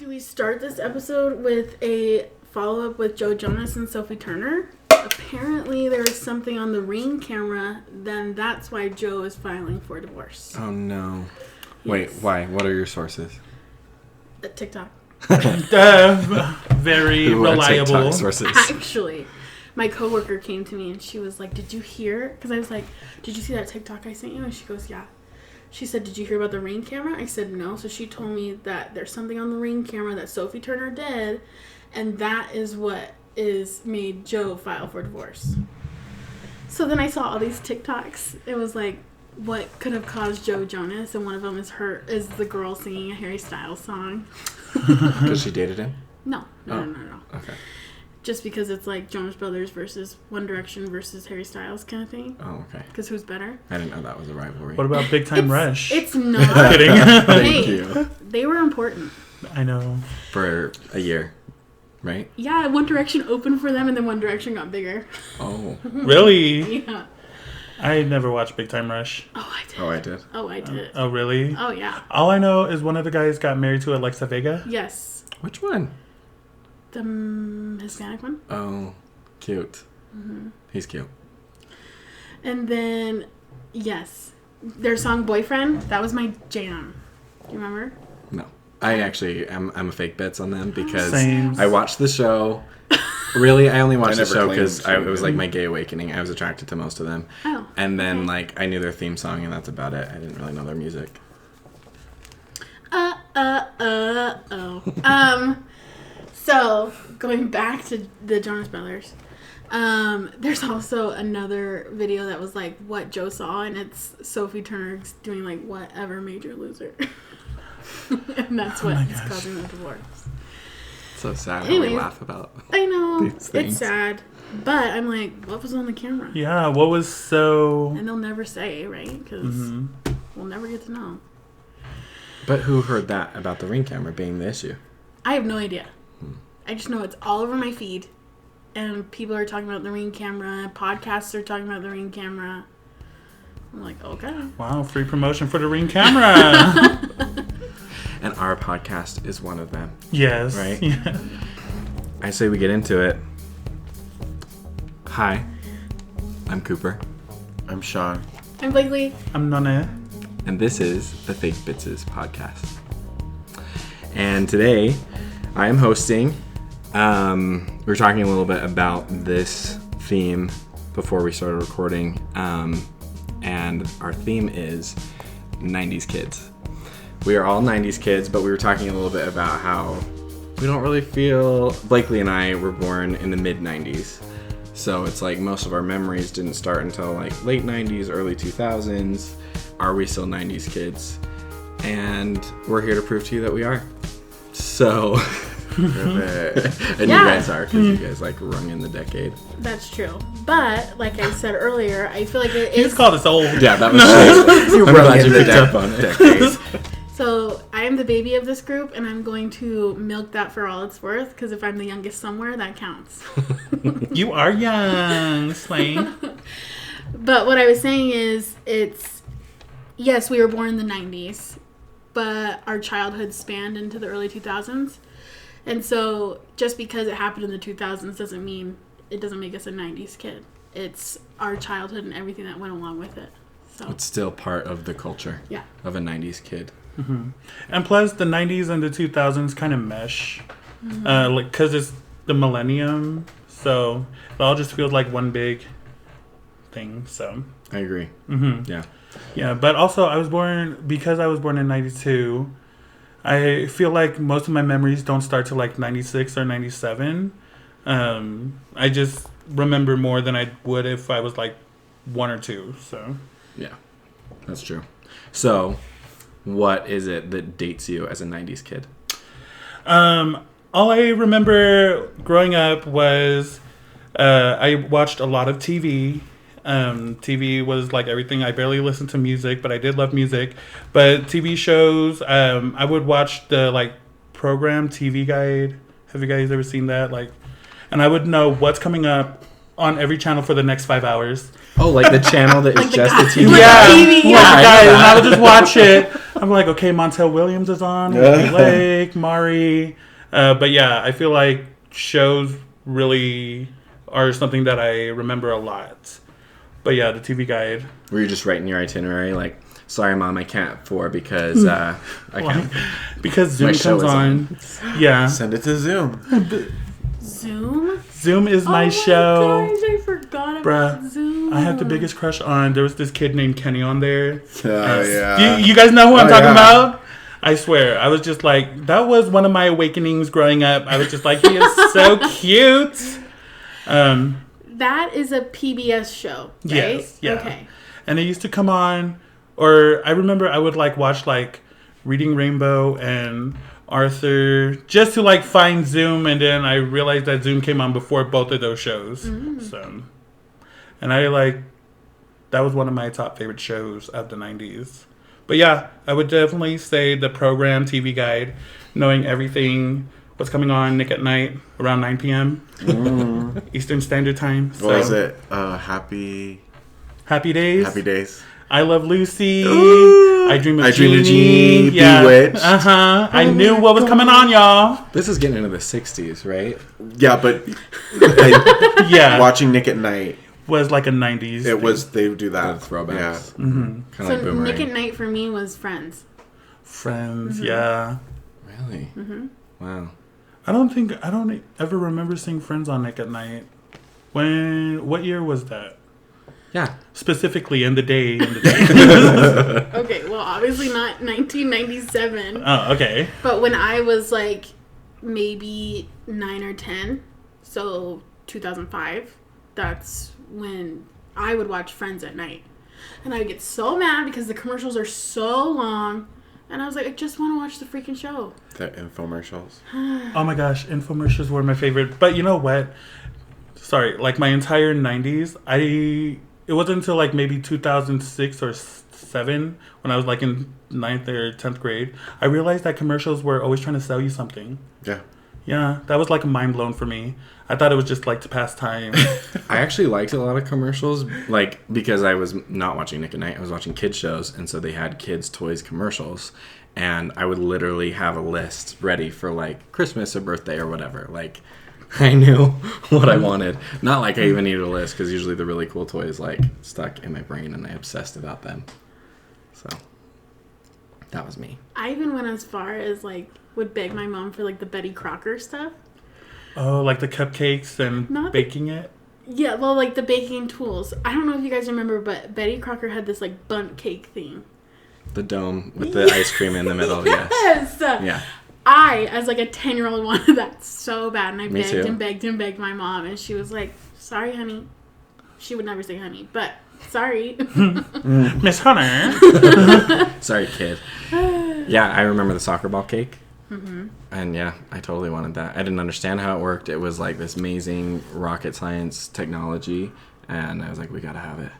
Do we start this episode with a follow-up with Joe Jonas and Sophie Turner? Apparently there was something on the Ring camera, then that's why Joe is filing for divorce. Oh, no. Yes. Wait, why? What are your sources? TikTok. Very Who are reliable. TikTok sources? Actually, my coworker came to me and she was like, did you hear? Because I was like, did you see that TikTok I sent you? And she goes, yeah. She said, did you hear about the Ring camera? I said, no. So she told me that there's something on the Ring camera that Sophie Turner did, and that is what is made Joe file for divorce. So then I saw all these TikToks. It was like, what could have caused Joe Jonas? And one of them is the girl singing a Harry Styles song. Because she dated him? No. No. Okay. Just because it's like Jonas Brothers versus One Direction versus Harry Styles kind of thing. Oh, okay. Because who's better? I didn't know that was a rivalry. What about Big Time Rush? It's not. I'm kidding. Thank you. They were important. I know. For a year, right? Yeah, One Direction opened for them and then One Direction got bigger. Oh. Really? Yeah. I never watched Big Time Rush. Oh, I did. Oh, I did. Oh, I did. Oh, really? Oh, yeah. All I know is one of the guys got married to Alexa Vega. Yes. Which one? The Hispanic one. Oh, cute. Mm-hmm. He's cute. And then, yes, their song Boyfriend, that was my jam. Do you remember? No. I actually I'm a fake bits on them because Same. I watched the show. Really, I only watched the never show claimed because to. it was like my gay awakening. I was attracted to most of them. Oh. And then, okay. like, I knew their theme song, and that's about it. I didn't really know their music. Oh. So, going back to the Jonas Brothers, there's also another video that was like what Joe saw, and it's Sophie Turner doing like whatever Major Loser. And that's what is causing the divorce. So sad how Anyways, we laugh about. I know. These things. It's sad. But I'm like, what was on the camera? Yeah, what was so... And they'll never say, right? Because we'll never get to know. But who heard that about the Ring camera being the issue? I have no idea. I just know it's all over my feed. And people are talking about the Ring camera. Podcasts are talking about the Ring camera. I'm like, okay. Wow, free promotion for the Ring camera. And our podcast is one of them. Yes. Right? Yeah. I say we get into it. Hi, I'm Cooper. I'm Sean. I'm Blakely. I'm Nonna. And this is the Fake Bitzes podcast. And today, I am hosting. We're talking a little bit about this theme before we started recording. And our theme is 90's kids. We are all 90's kids, but we were talking a little bit about how we don't really feel... Blakely and I were born in the mid-90s. So it's like most of our memories didn't start until like late 90s, early 2000s. Are we still 90's kids? And we're here to prove to you that we are. So... and you guys are, because you guys like rung in the decade. That's true. But, like I said earlier, I feel like it You is... just called us old. Yeah, that was shit. I'm glad you picked up on it. So, I am the baby of this group, and I'm going to milk that for all it's worth, because if I'm the youngest somewhere, that counts. You are young, Slane. But what I was saying is, yes, we were born in the 90s, but our childhood spanned into the early 2000s. And so, just because it happened in the 2000s doesn't mean it doesn't make us a 90s kid. It's our childhood and everything that went along with it. So It's still part of the culture of a 90s kid. Mm-hmm. And plus, the 90s and the 2000s kind of mesh. Like, because it's the millennium. So, it all just feels like one big thing. So, I agree. Yeah. yeah. But also, because I was born in 92, I feel like most of my memories don't start till like 96 or 97. I just remember more than I would if I was like 1 or 2. So Yeah, that's true. So, what is it that dates you as a 90s kid? all I remember growing up was I watched a lot of TV. TV was like everything. I barely listened to music, but I did love music. But TV shows, I would watch the like program TV Guide. Have you guys ever seen that? Like, and I would know what's coming up on every channel for the next 5 hours. Oh, like the channel that is just the TV. Yeah, I know guys, and that. I would just watch it. I'm like, okay, Montel Williams is on, Ruby Lake, Mari. But yeah, I feel like shows really are something that I remember a lot. But yeah, the TV Guide. Were you just writing your itinerary like, sorry, Mom, I can't because I can't. Because Zoom My show comes is on. Yeah. Send it to Zoom. Zoom? Zoom is my show. Gosh, I forgot about Bruh, Zoom. I had the biggest crush on. There was this kid named Kenny on there. Oh, yeah. You guys know who I'm talking yeah. about? I swear. I was just like, that was one of my awakenings growing up. I was just like, he is so cute. That is a PBS show, right? Yes. Yeah. Okay. And it used to come on, or I remember I would like watch like Reading Rainbow and Arthur just to like find Zoom, and then I realized that Zoom came on before both of those shows. So, and I like that was one of my top favorite shows of the 90s. But yeah, I would definitely say the program TV Guide, knowing everything what's coming on Nick at Night around 9 p.m. Eastern Standard Time. What was it? Happy Days. Happy Days. I Love Lucy. Ooh. I Dream of I Jeannie. Dream of Jeannie, Bewitched. I knew what was coming on, y'all. This is getting into the 60s, right? Yeah, but Yeah. watching Nick at Night, Was like a 90s. it was, they would do that. The throwbacks. Yeah. Kind of So like Boomerang. Nick at Night for me was Friends. Friends, yeah. Really? Wow. I don't ever remember seeing Friends on Nick at Night. What year was that? Yeah. Specifically in the day. Okay, well, obviously not 1997. Oh, okay. But when I was like maybe 9 or 10, so 2005, that's when I would watch Friends at night. And I would get so mad because the commercials are so long. And I was like, I just want to watch the freaking show. The infomercials. Oh my gosh, infomercials were my favorite. But you know what? Sorry, like my entire 90s, it wasn't until like maybe 2006 or 7 when I was like in 9th or 10th grade, I realized that commercials were always trying to sell you something. Yeah. Yeah, that was like a mind blown for me. I thought it was just like to pass time. I actually liked a lot of commercials, like, because I was not watching Nick at Night. I was watching kids shows, and so they had kids' toys commercials. And I would literally have a list ready for, like, Christmas or birthday or whatever. Like, I knew what I wanted. Not like I even needed a list, because usually the really cool toys, like, stuck in my brain, and I obsessed about them. So, that was me. I even went as far as like would beg my mom for like the Betty Crocker stuff. Oh, like the cupcakes and baking it? Yeah, well, like the baking tools. I don't know if you guys remember, but Betty Crocker had this like bundt cake thing. The dome with the ice cream in the middle, Yes! Yeah. I, as like a 10-year-old, wanted that so bad. And I Me begged too. and begged and begged my mom. And she was like, sorry, honey. She would never say honey, but sorry. Miss Hunter. Sorry, kid. Yeah, I remember the soccer ball cake. And yeah, I totally wanted that. I didn't understand how it worked. It was like this amazing rocket science technology. And I was like, we gotta have it.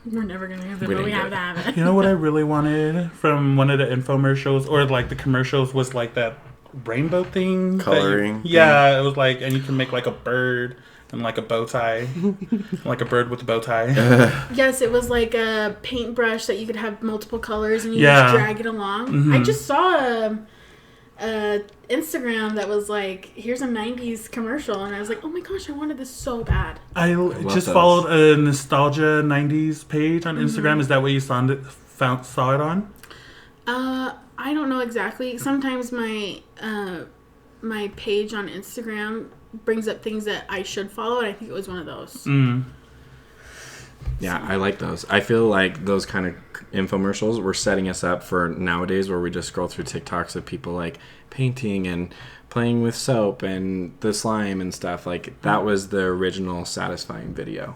We're never going to have it, We but we didn't have to get have it. You know what I really wanted from one of the infomercials or like the commercials was like that rainbow thing. Coloring. Yeah, it was like, and you can make like a bird and like a bow tie. Like a bird with a bow tie. Yes, it was like a paintbrush that you could have multiple colors and you Yeah. just drag it along. I just saw a Instagram that was like, here's a 90s commercial. And I was like, oh my gosh, I wanted this so bad. I love just those. followed a nostalgia 90s page on Instagram. Is that what you saw it on? I don't know exactly. Sometimes my my page on Instagram brings up things that I should follow, and I think it was one of those. Yeah, I like those. I feel like those kind of infomercials were setting us up for nowadays where we just scroll through TikToks of people like painting and playing with soap and the slime and stuff. Like that was the original satisfying video.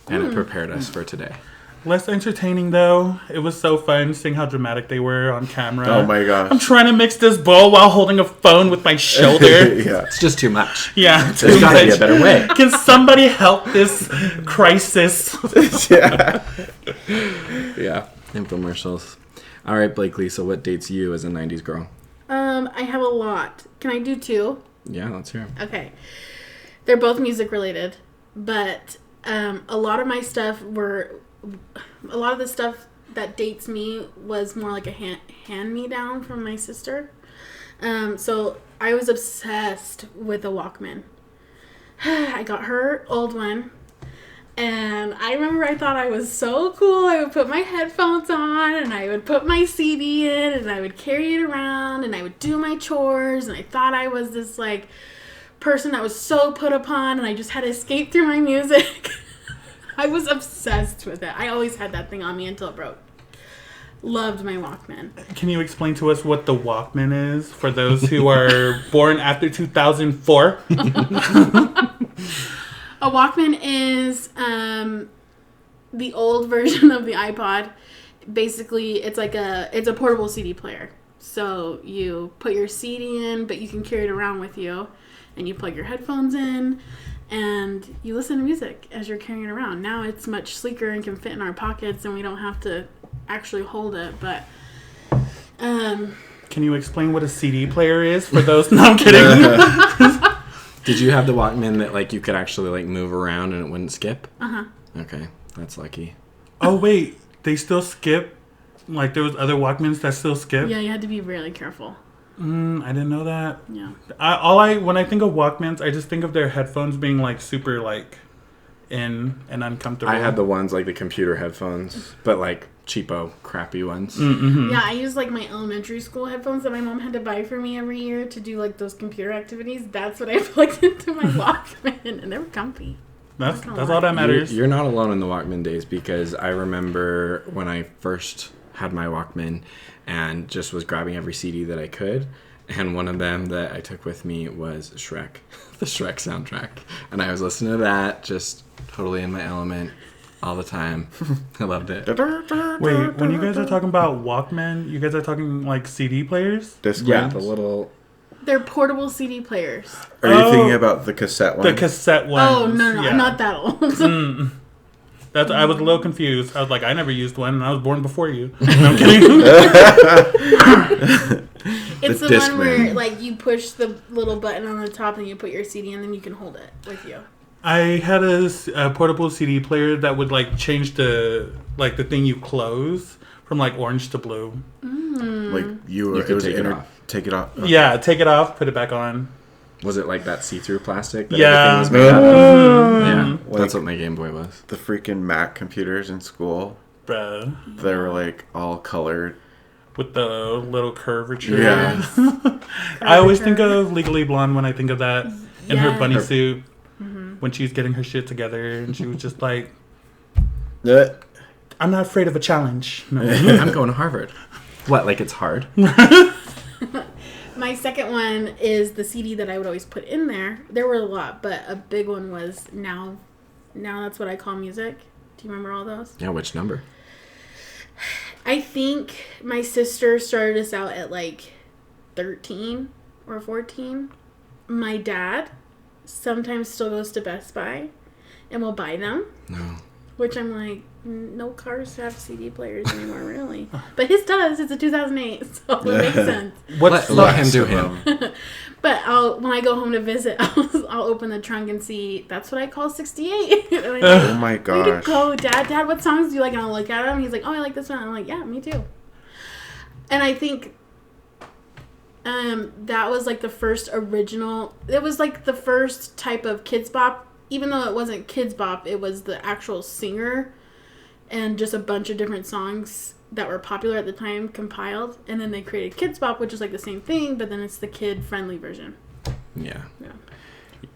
And it prepared us for today. Less entertaining though. It was so fun seeing how dramatic they were on camera. Oh my gosh. I'm trying to mix this bowl while holding a phone with my shoulder. Yeah. It's just too much. Yeah, There's got to be a better way. Can somebody help this crisis? Yeah. Yeah, infomercials. All right, Blakely, so what dates you as a 90s girl? I have a lot. Can I do two? Yeah, let's hear 'em. Okay. They're both music related. But a lot of my stuff a lot of the stuff that dates me was more like a hand-me-down from my sister. So I was obsessed with a Walkman. I got her old one. And I remember I thought I was so cool. I would put my headphones on and I would put my CD in and I would carry it around and I would do my chores. And I thought I was this like person that was so put upon and I just had to escape through my music. I was obsessed with it. I always had that thing on me until it broke. Loved my Walkman. Can you explain to us what the Walkman is for those who are born after 2004? A Walkman is the old version of the iPod. Basically, it's a portable CD player. So you put your CD in, but you can carry it around with you, and you plug your headphones in, and you listen to music as you're carrying it around. Now it's much sleeker and can fit in our pockets, and we don't have to actually hold it. But can you explain what a CD player is for those? No, I'm kidding. Did you have the Walkman that like you could actually like move around and it wouldn't skip? Uh-huh. Okay, that's lucky. Oh wait, they still skip? Like there was other Walkmans that still skip? Yeah, you had to be really careful. I didn't know that. Yeah. When I think of Walkmans, I just think of their headphones being like super like in and uncomfortable. I had the ones like the computer headphones, but like cheapo, crappy ones. Mm-hmm. Yeah, I used like my elementary school headphones that my mom had to buy for me every year to do like those computer activities. That's what I plugged into my Walkman, and they were comfy. That's all that matters. You're not alone in the Walkman days, because I remember when I first had my Walkman and just was grabbing every CD that I could. And one of them that I took with me was Shrek, the Shrek soundtrack. And I was listening to that, just totally in my element all the time. I loved it. Wait, when you guys are talking about Walkman, you guys are talking like CD players? Yeah, the little... They're portable CD players. Are you thinking about the cassette one? The cassette ones. Oh, no, yeah. I'm not that old. I was a little confused. I was like, I never used one, and I was born before you. No, I'm kidding. It's the one where like you push the little button on the top and you put your CD in, and then you can hold it with you. I had a portable CD player that would like change the thing you close from like orange to blue. Like you could take it off. Take it off. Yeah, take it off, put it back on. Was it like that see-through plastic that Yeah. everything was made out of? Yeah, Like- that's what my Game Boy was. The freaking Mac computers in school. Bruh. They were like all colored. With the little curvature. Yeah. I always think of Legally Blonde when I think of that. In her Yes. bunny suit. When she's getting her shit together. And she was just like, I'm not afraid of a challenge. No. I'm going to Harvard. What, like it's hard? My second one is the CD that I would always put in there. There were a lot, but a big one was Now That's What I Call Music. Do you remember all those? Yeah, which number? I think my sister started us out at like 13 or 14. My dad sometimes still goes to Best Buy and will buy them. No. Which I'm like, no cars have CD players anymore, really. But his does. It's a 2008, so it makes sense. Let him do him. But when I go home to visit, I'll open the trunk and see, That's What I Call 68. Oh my gosh. Way to go, Dad. Dad, what songs do you like? And I'll look at him. He's like, oh, I like this one. I'm like, yeah, me too. And I think that was like the first original. It was like the first type of Kids Bop. Even though it wasn't Kids Bop, it was the actual singer and just a bunch of different songs that were popular at the time compiled. And then they created Kids Bop, which is like the same thing, but then it's the kid-friendly version. Yeah. Yeah.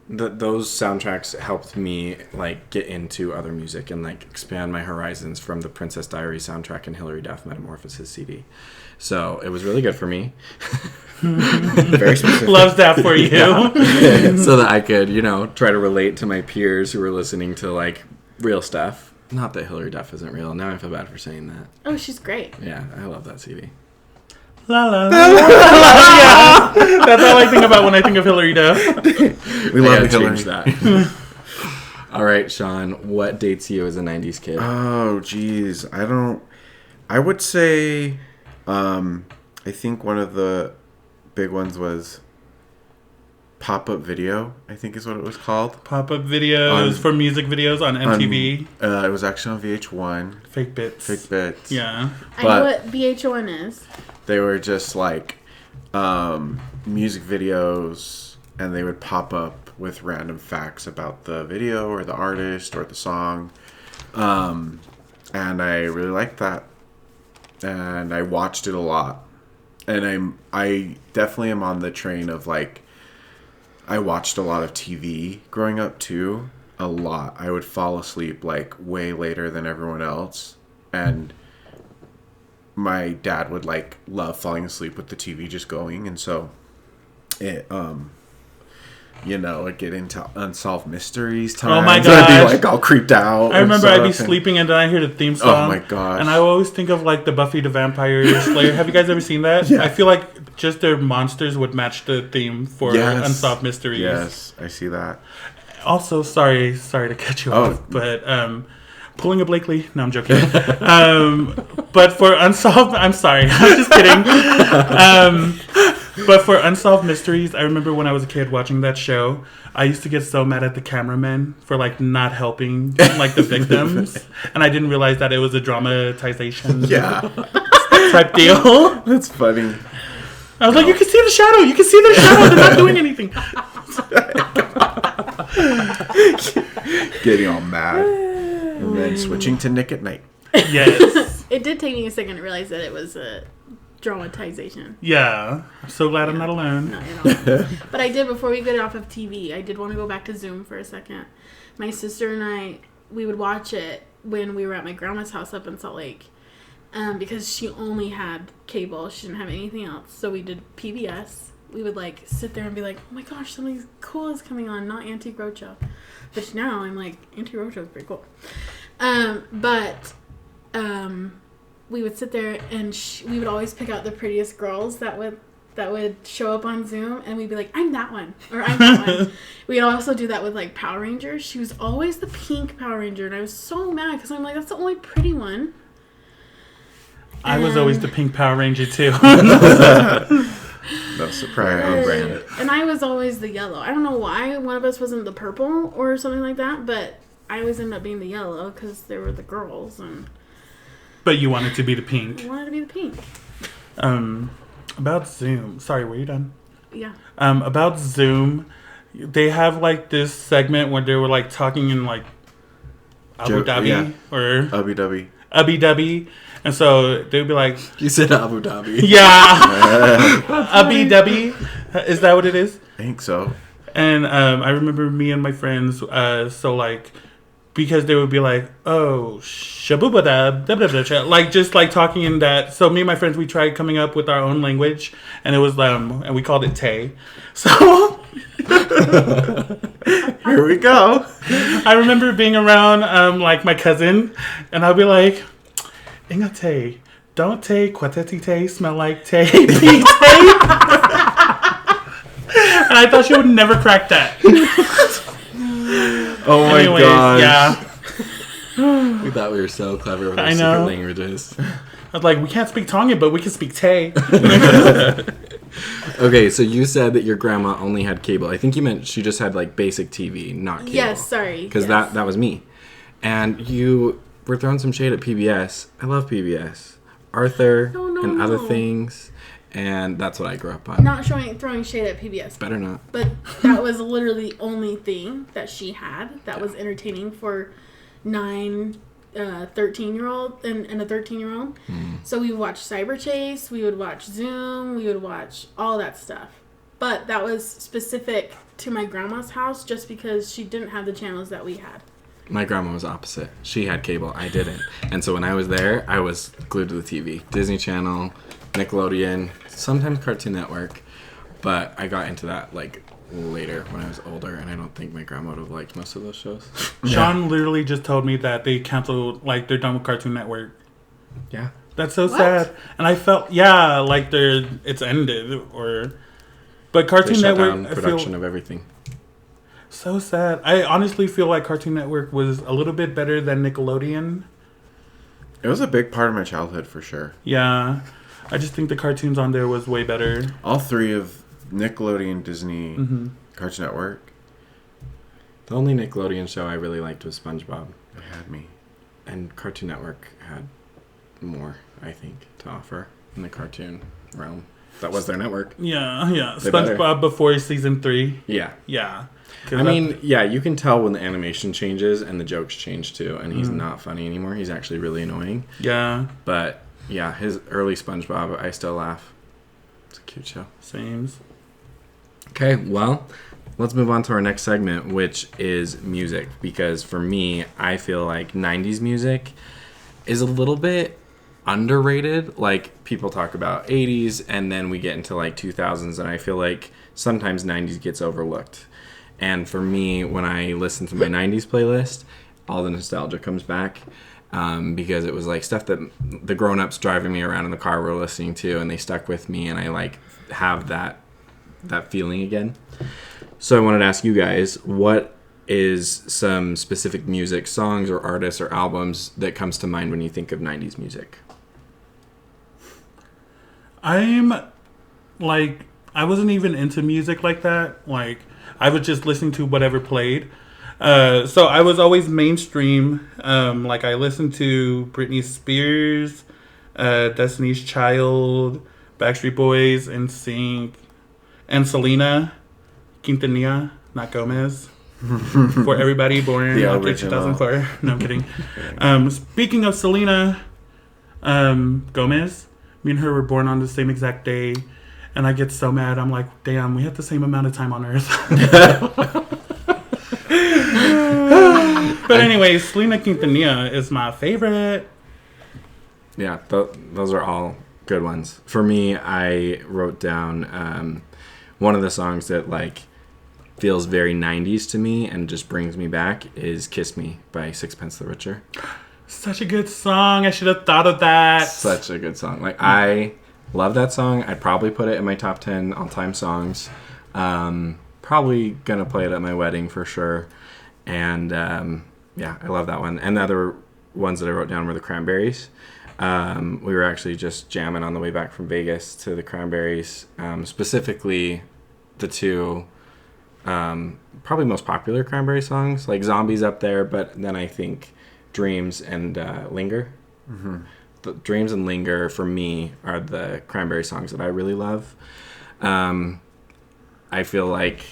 Those soundtracks helped me like get into other music and like expand my horizons from the Princess Diaries soundtrack and Hilary Duff Metamorphosis CD. So it was really good for me. Very specific. Loves that for you. So that I could, try to relate to my peers who were listening to like real stuff. Not that Hilary Duff isn't real. Now I feel bad for saying that. Oh, she's great. Yeah, I love that CD. La la la. Yeah. That's all I think about when I think of Hilary Duff. We love Hillary. Change that. All right, Sean, what dates you as a 90s kid? Oh, geez. I would say, I think one of the big ones was Pop-Up Video, I think is what it was called. Pop-up videos for music videos on MTV. It was actually on VH1. Fake bits. Yeah. I know what VH1 is. They were just like music videos, and they would pop up with random facts about the video or the artist or the song. And I really liked that. And I watched it a lot. And I definitely am on the train of like, I watched a lot of TV growing up too. A lot. I would fall asleep like way later than everyone else. And my dad would like love falling asleep with the TV just going. And so it, I'd get into Unsolved Mysteries times. Oh my gosh. I'd be like all creeped out. I remember I'd be sleeping and then I hear the theme song. Oh my gosh. And I always think of like the Buffy the Vampire Slayer. Have you guys ever seen that? Yeah. I feel like just their monsters would match the theme for Unsolved Mysteries. Yes, I see that. Also, sorry to cut you off, but pulling a Blakely. No, I'm joking. But for Unsolved, I'm sorry. I'm just kidding. But for Unsolved Mysteries, I remember when I was a kid watching that show, I used to get so mad at the cameramen for like not helping like the victims, and I didn't realize that it was a dramatization type deal. That's funny. I was like, you can see the shadow. You can see the shadow. They're not doing anything. Getting all mad. And then switching to Nick at Night. Yes. It did take me a second to realize that it was a dramatization. Yeah. I'm so glad I'm not alone. No, you're not. But I did, before we get off of TV, I did want to go back to Zoom for a second. My sister and I, we would watch it when we were at my grandma's house up in Salt Lake. Because she only had cable. She didn't have anything else. So we did PBS. We would like sit there and be like, oh my gosh, something cool is coming on, not Antique Roadshow. Which now I'm like, Antique Roadshow is pretty cool. We would sit there and we would always pick out the prettiest girls that would show up on Zoom, and we'd be like, I'm that one, or I'm that one. We'd also do that with like Power Rangers. She was always the pink Power Ranger, and I was so mad because I'm like, that's the only pretty one. I was always the pink Power Ranger too. No surprise. Brand. And I was always the yellow. I don't know why one of us wasn't the purple or something like that, but I always ended up being the yellow because they were the girls, and But you wanted to be the pink. I wanted to be the pink. About Zoom. Sorry, were you done? Yeah. About Zoom, they have like this segment where they were like talking in like Abu Dhabi or Abu Dhabi. And so they'd be like... You said Abu Dhabi. Yeah. Abu Dhabi. Is that what it is? I think so. And I remember me and my friends, so like, because they would be like, oh, shabubada, like just like talking in that. So me and my friends, we tried coming up with our own language, and it was, and we called it Tay. So... Here we go. I remember being around, like my cousin, and I'd be like... Inga Tay, don't Tay, Quateti Tay, smell like Tay, pee Tay. And I thought she would never crack that. Oh my god. Yeah. We thought we were so clever with our I secret know. languages. I was like, we can't speak Tongan, but we can speak Tay. Okay, so you said that your grandma only had cable. I think you meant she just had like basic TV, not cable. Yes, sorry. Because that was me. And you were throwing some shade at PBS. I love PBS. Arthur and other things. And that's what I grew up on. Not throwing shade at PBS. Better not. But that was literally the only thing that she had that was entertaining for 13-year-old and a 13-year-old. So we would watch Cyber Chase, we would watch Zoom, we would watch all that stuff. But that was specific to my grandma's house just because she didn't have the channels that we had. My grandma was opposite. She had cable. I didn't. And so when I was there, I was glued to the TV. Disney Channel, Nickelodeon, sometimes Cartoon Network. But I got into that like later when I was older, and I don't think my grandma would have liked most of those shows. Sean literally just told me that they canceled, like they're done with Cartoon Network. Yeah. That's so What? sad. And I felt, like it's ended but Cartoon They shut Network, down I production feel of everything. so sad. I honestly feel like Cartoon Network was a little bit better than Nickelodeon. It was a big part of my childhood for sure. Yeah. I just think the cartoons on there was way better. All three of Nickelodeon, Disney, Cartoon Network. The only Nickelodeon show I really liked was SpongeBob. It had me. And Cartoon Network had more, I think, to offer in the cartoon realm. That was their network. Yeah. They better. SpongeBob before season 3. Yeah. Yeah. I mean, yeah, you can tell when the animation changes and the jokes change too, and he's not funny anymore. He's actually really annoying. Yeah. But, yeah, his early SpongeBob, I still laugh. It's a cute show. Sames. Okay, well, let's move on to our next segment, which is music. Because for me, I feel like 90s music is a little bit underrated. Like, people talk about 80s, and then we get into, like, 2000s, and I feel like sometimes 90s gets overlooked. And for me, when I listen to my 90s playlist, all the nostalgia comes back. Because it was like stuff that the grown-ups driving me around in the car were listening to, and they stuck with me, and I like have that feeling again. So I wanted to ask you guys, what is some specific music, songs or artists or albums that comes to mind when you think of 90s music? I wasn't even into music like that. Like, I was just listening to whatever played. So I was always mainstream. Like, I listened to Britney Spears, Destiny's Child, Backstreet Boys, NSYNC, and Selena Quintanilla, not Gomez. For everybody born after 2004. No, I'm kidding. Speaking of Selena Gomez, me and her were born on the same exact day. And I get so mad. I'm like, damn, we have the same amount of time on Earth. But anyway, Selena Quintanilla is my favorite. Yeah, those are all good ones. For me, I wrote down one of the songs that like feels very 90s to me and just brings me back is Kiss Me by Sixpence the Richer. Such a good song. I should have thought of that. Such a good song. Like, I love that song. I'd probably put it in my top 10 all-time songs. Probably gonna play it at my wedding for sure. And yeah, I love that one. And the other ones that I wrote down were the Cranberries. We were actually just jamming on the way back from Vegas to the Cranberries. Specifically, the two probably most popular Cranberry songs, like Zombies up there, but then I think Dreams and Linger. Mm-hmm. The Dreams and Linger, for me, are the Cranberry songs that I really love. I feel like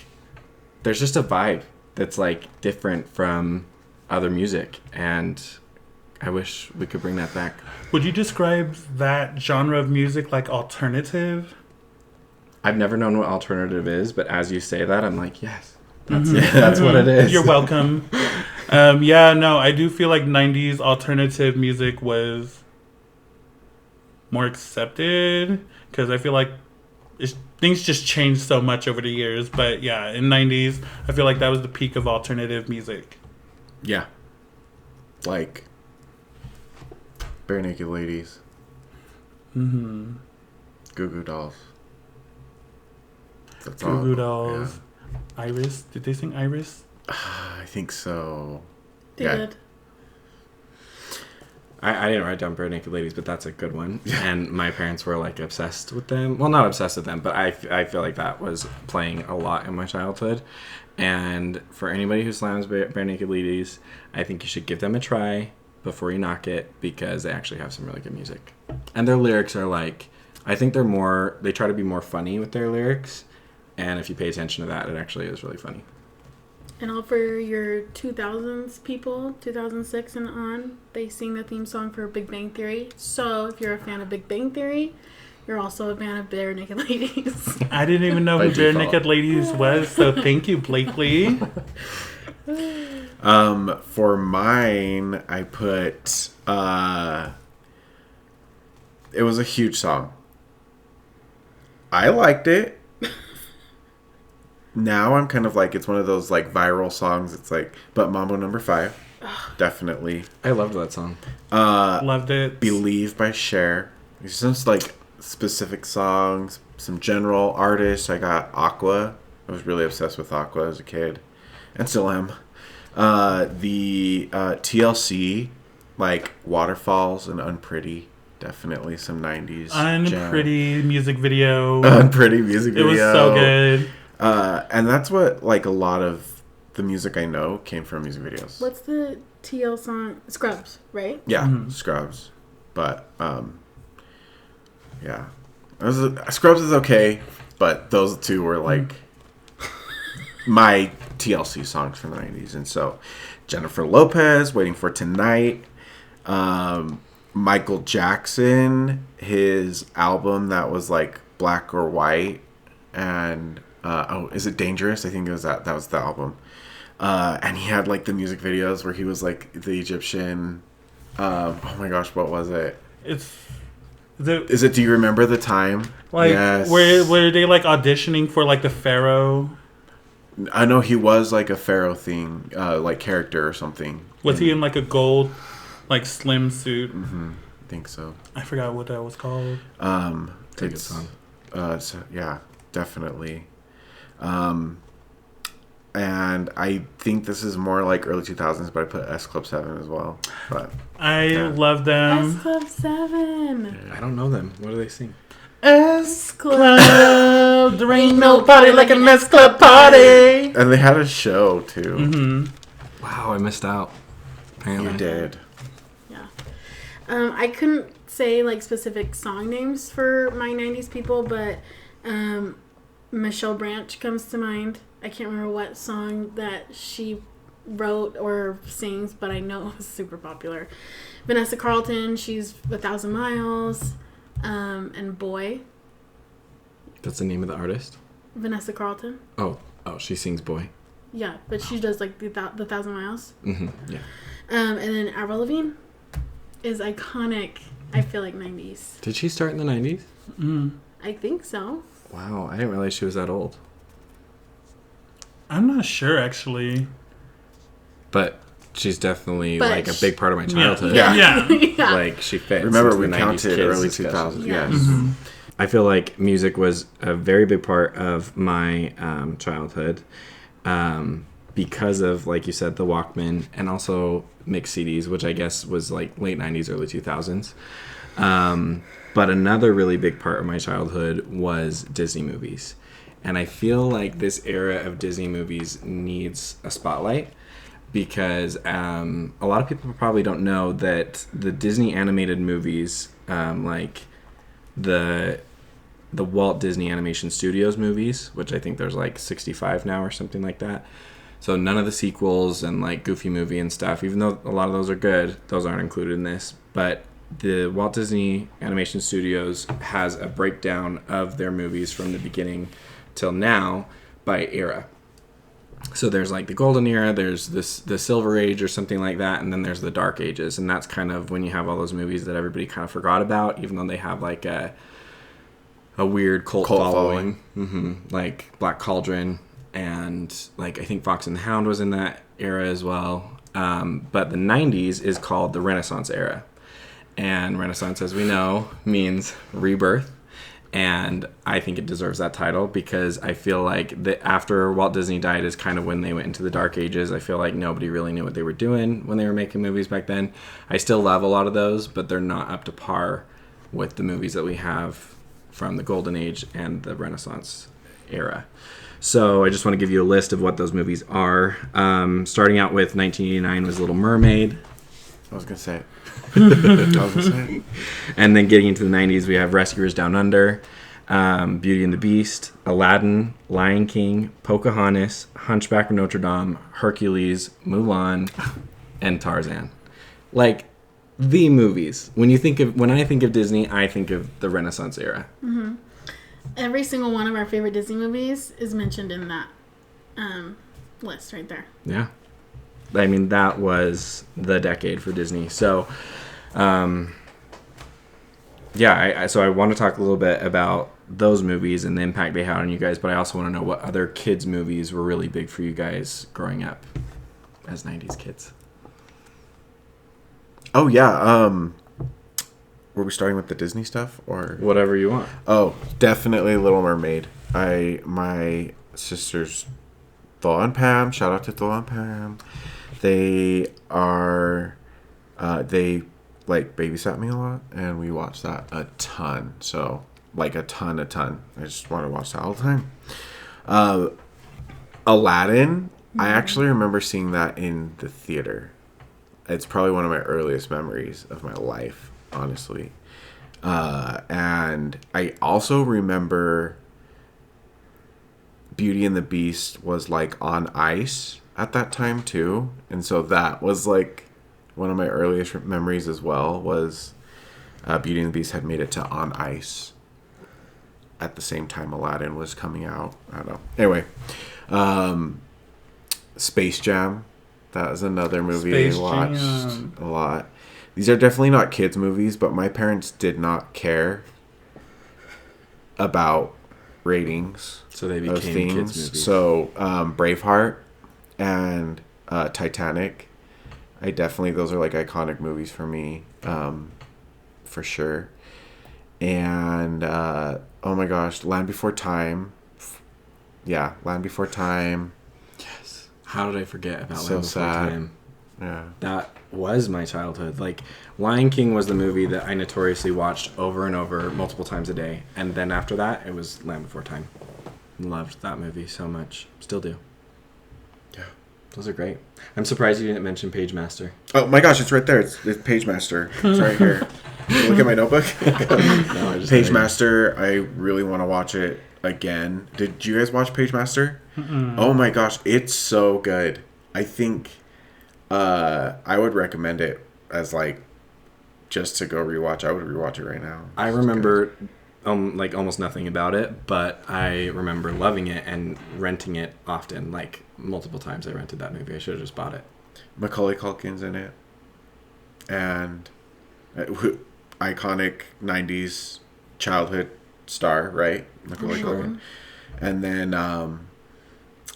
there's just a vibe that's like different from other music, and I wish we could bring that back. Would you describe that genre of music like alternative? I've never known what alternative is, but as you say that, I'm like, yes, that's what it is. You're welcome. Yeah, no, I do feel like 90s alternative music was more accepted, because I feel like things just changed so much over the years. But yeah, in 90s, I feel like that was the peak of alternative music. Yeah. Like Bare Naked Ladies. Mm-hmm. Goo Goo Dolls. That's Goo Goo Dolls. Yeah. Iris. Did they sing Iris? I think so. They did. I didn't write down Bare Naked Ladies, but that's a good one. And my parents were like obsessed with them. Well, not obsessed with them, but I feel like that was playing a lot in my childhood. And for anybody who slams Bare Naked Ladies, I think you should give them a try before you knock it, because they actually have some really good music. And their lyrics are like, I think they try to be more funny with their lyrics. And if you pay attention to that, it actually is really funny. And all for your 2000s people, 2006 and on, they sing the theme song for Big Bang Theory. So if you're a fan of Big Bang Theory, you're also a fan of Bare Naked Ladies. I didn't even know who Bare Naked Ladies was, so thank you, Blakely. For mine, I put it was a huge song. I liked it. Now I'm kind of like, it's one of those like viral songs. It's like, but Mambo Number 5, definitely. I loved that song. Loved it. Believe by Cher. It's just like specific songs, some general artists. I got Aqua. I was really obsessed with Aqua as a kid, and still am. The TLC, like Waterfalls and Unpretty, Definitely some 90s. Unpretty music video. Unpretty music video. It was so good. And that's what, like, a lot of the music I know came from music videos. What's the TL song? Scrubs, right? Yeah, Scrubs. But, yeah. Scrubs is okay, but those two were, like, my TLC songs from the 90s. And so, Jennifer Lopez, Waiting for Tonight. Michael Jackson, his album that was, like, black or white. And, is it Dangerous? I think it was that was the album. And he had, like, the music videos where he was, like, the Egyptian. Oh my gosh, what was it? Is it Do You Remember the Time? Like, yes. were they, like, auditioning for, like, the Pharaoh? I know he was, like, a Pharaoh thing, like, character or something. Was he in, like, a gold, like, slim suit? I think so. I forgot what that was called. Take a song. So, yeah, definitely. And I think this is more like early 2000s, but I put S Club 7 as well. But I love them. S Club 7. I don't know them. What do they sing? S Club. There ain't no party like an S Club party. And they had a show too. Mm-hmm. Wow, I missed out. Apparently. You did. Yeah. I couldn't say like specific song names for my 90s people, but Michelle Branch comes to mind. I can't remember what song that she wrote or sings, but I know it was super popular. Vanessa Carlton, she's 1,000 Miles, and Boy. That's the name of the artist? Vanessa Carlton. Oh, she sings Boy. Yeah, but she does like the 1,000 Miles. Mm-hmm. Yeah. And then Avril Lavigne is iconic. I feel like 90s. Did she start in the 90s? I think so. Wow, I didn't realize she was that old. I'm not sure, actually. But she's definitely like a big part of my childhood. Yeah. Yeah. Like she fits. Remember, into we the 90s counted kids early discussion. 2000s. Yeah. Yes. Mm-hmm. I feel like music was a very big part of my childhood because of, like you said, the Walkman and also mixed CDs, which I guess was like late 90s, early 2000s. But another really big part of my childhood was Disney movies. And I feel like this era of Disney movies needs a spotlight because a lot of people probably don't know that the Disney animated movies, like the Walt Disney Animation Studios movies, which I think there's like 65 now or something like that. So none of the sequels and like Goofy Movie and stuff, even though a lot of those are good, those aren't included in this. But the Walt Disney Animation Studios has a breakdown of their movies from the beginning till now by era. So there's like the golden era, there's the silver age or something like that, and then there's the dark ages, and that's kind of when you have all those movies that everybody kind of forgot about, even though they have like a weird cult following. Like Black Cauldron, and like I think Fox and the Hound was in that era as well. But the 90s is called the Renaissance era, and Renaissance, as we know, means rebirth. And I think it deserves that title because I feel like after Walt Disney died is kind of when they went into the dark ages. I feel like nobody really knew what they were doing when they were making movies back then. I still love a lot of those, but they're not up to par with the movies that we have from the Golden Age and the Renaissance era. So I just want to give you a list of what those movies are. Starting out with 1989 was Little Mermaid. I was going to say it. And then getting into the 90s, we have Rescuers Down Under, Beauty and the Beast, Aladdin, Lion King, Pocahontas, Hunchback of Notre Dame, Hercules, Mulan, and Tarzan. Like the movies. When I think of Disney, I think of the Renaissance era. Mm-hmm. Every single one of our favorite Disney movies is mentioned in that list right there. Yeah. I mean, that was the decade for Disney. So, so I want to talk a little bit about those movies and the impact they had on you guys, but I also want to know what other kids' movies were really big for you guys growing up as 90s kids. Oh, yeah. Were we starting with the Disney stuff or whatever you want? Oh, definitely Little Mermaid. My sisters, Thor and Pam. Shout out to Thor and Pam. They like babysat me a lot, and we watched that a ton. So like a ton. I just want to watch that all the time. Aladdin. I actually remember seeing that in the theater. It's probably one of my earliest memories of my life, honestly. And I also remember Beauty and the Beast was like on ice at that time too. And so that was like one of my earliest memories as well, was Beauty and the Beast had made it to on ice at the same time Aladdin was coming out. I don't know. Anyway, Space Jam. That was another movie I watched a lot. These are definitely not kids' movies, but my parents did not care about ratings. So they became kids' movies. So Braveheart and Titanic. Those are like iconic movies for me, for sure. And oh my gosh, Land Before Time. Yeah, Land Before Time. Yes. How did I forget about So Land Before sad. Time? Yeah. That was my childhood. Like, Lion King was the movie that I notoriously watched over and over multiple times a day. And then after that, it was Land Before Time. Loved that movie so much. Still do. Yeah. Those are great. I'm surprised you didn't mention Page Master. Oh my gosh, it's right there. It's Page Master. It's right here. Look at my notebook. No, Page Master. I really want to watch it again. Did you guys watch Page Master? Oh my gosh, it's so good. I think I would recommend it as like just to go rewatch. I would rewatch it right now. I remember like almost nothing about it, but I remember loving it and renting it often. Like multiple times I rented that movie. I should have just bought it. Macaulay Culkin's in it. And iconic 90's childhood star, right? Macaulay Culkin. And then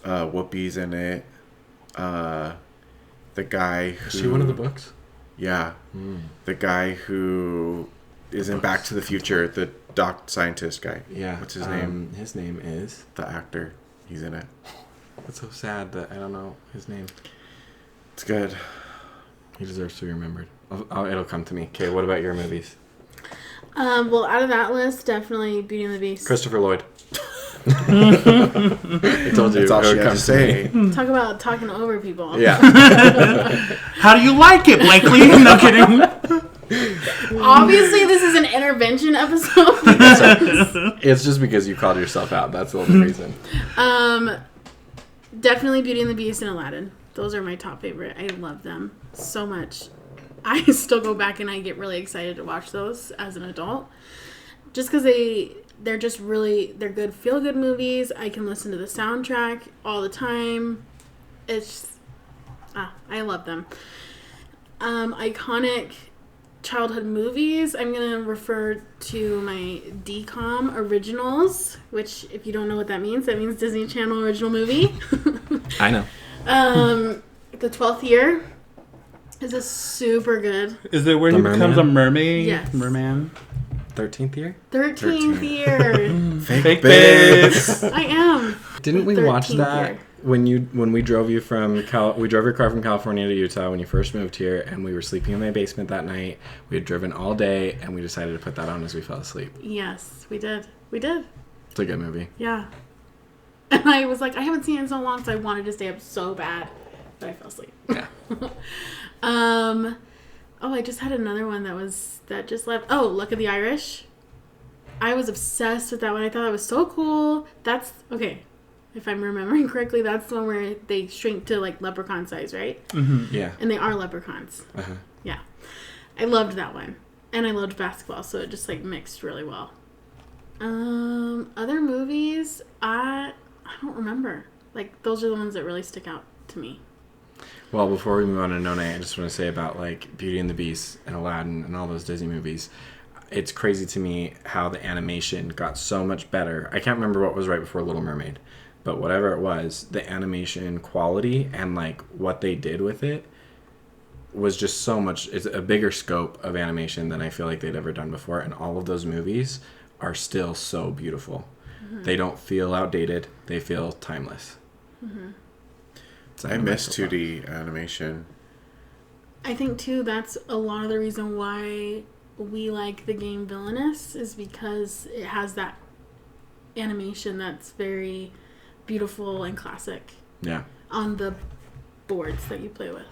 Whoopi's in it. The guy who... Is she one of the books? Yeah. The guy who is in Back to the Future, the scientist guy. Yeah. What's his name? His name is... The actor. He's in it. It's so sad that I don't know his name. It's good. He deserves to be remembered. It'll come to me. Okay, what about your movies? Well, out of that list, definitely Beauty and the Beast. Christopher Lloyd. I told you. That's all she had to say. Talk about talking over people. Yeah. How do you like it, Blakely? No kidding. Obviously, this is an intervention episode. It's just because you called yourself out. That's the only reason. Definitely Beauty and the Beast and Aladdin. Those are my top favorite. I love them so much. I still go back and I get really excited to watch those as an adult. Just because they're just really, they're good feel-good movies. I can listen to the soundtrack all the time. It's, I love them. Iconic childhood movies. I'm going to refer to my DCOM originals, which if you don't know what that means Disney Channel original movie. I know. The 12th Year is a super good. Is it where he becomes a mermaid? Yes. Merman? 13th year? 13th year. Fake bits. I am. Didn't we watch 13th that year. when we drove you from we drove your car from California to Utah when you first moved here, and we were sleeping in my basement that night. We had driven all day, and we decided to put that on as we fell asleep. Yes, we did. We did. It's a good movie. Yeah. And I was like, I haven't seen it in so long, so I wanted to stay up so bad, but I fell asleep. Yeah. Oh, I just had another one that just left. Oh, Luck of the Irish. I was obsessed with that one. I thought it was so cool. That's, okay, if I'm remembering correctly, that's the one where they shrink to like leprechaun size, right? Mm-hmm. Yeah. And they are leprechauns. Uh-huh. Yeah. I loved that one. And I loved basketball, so it just like mixed really well. Other movies, I don't remember. Like, those are the ones that really stick out to me. Well, before we move on to None, I just want to say about like Beauty and the Beast and Aladdin and all those Disney movies. It's crazy to me how the animation got so much better. I can't remember what was right before Little Mermaid, but whatever it was, the animation quality and like what they did with it was just so much. It's a bigger scope of animation than I feel like they'd ever done before, and all of those movies are still so beautiful. Mm-hmm. They don't feel outdated. They feel timeless. Mm-hmm. I miss 2D animation. I think too that's a lot of the reason why we like the game Villainous is because it has that animation that's very beautiful and classic. Yeah. On the boards that you play with.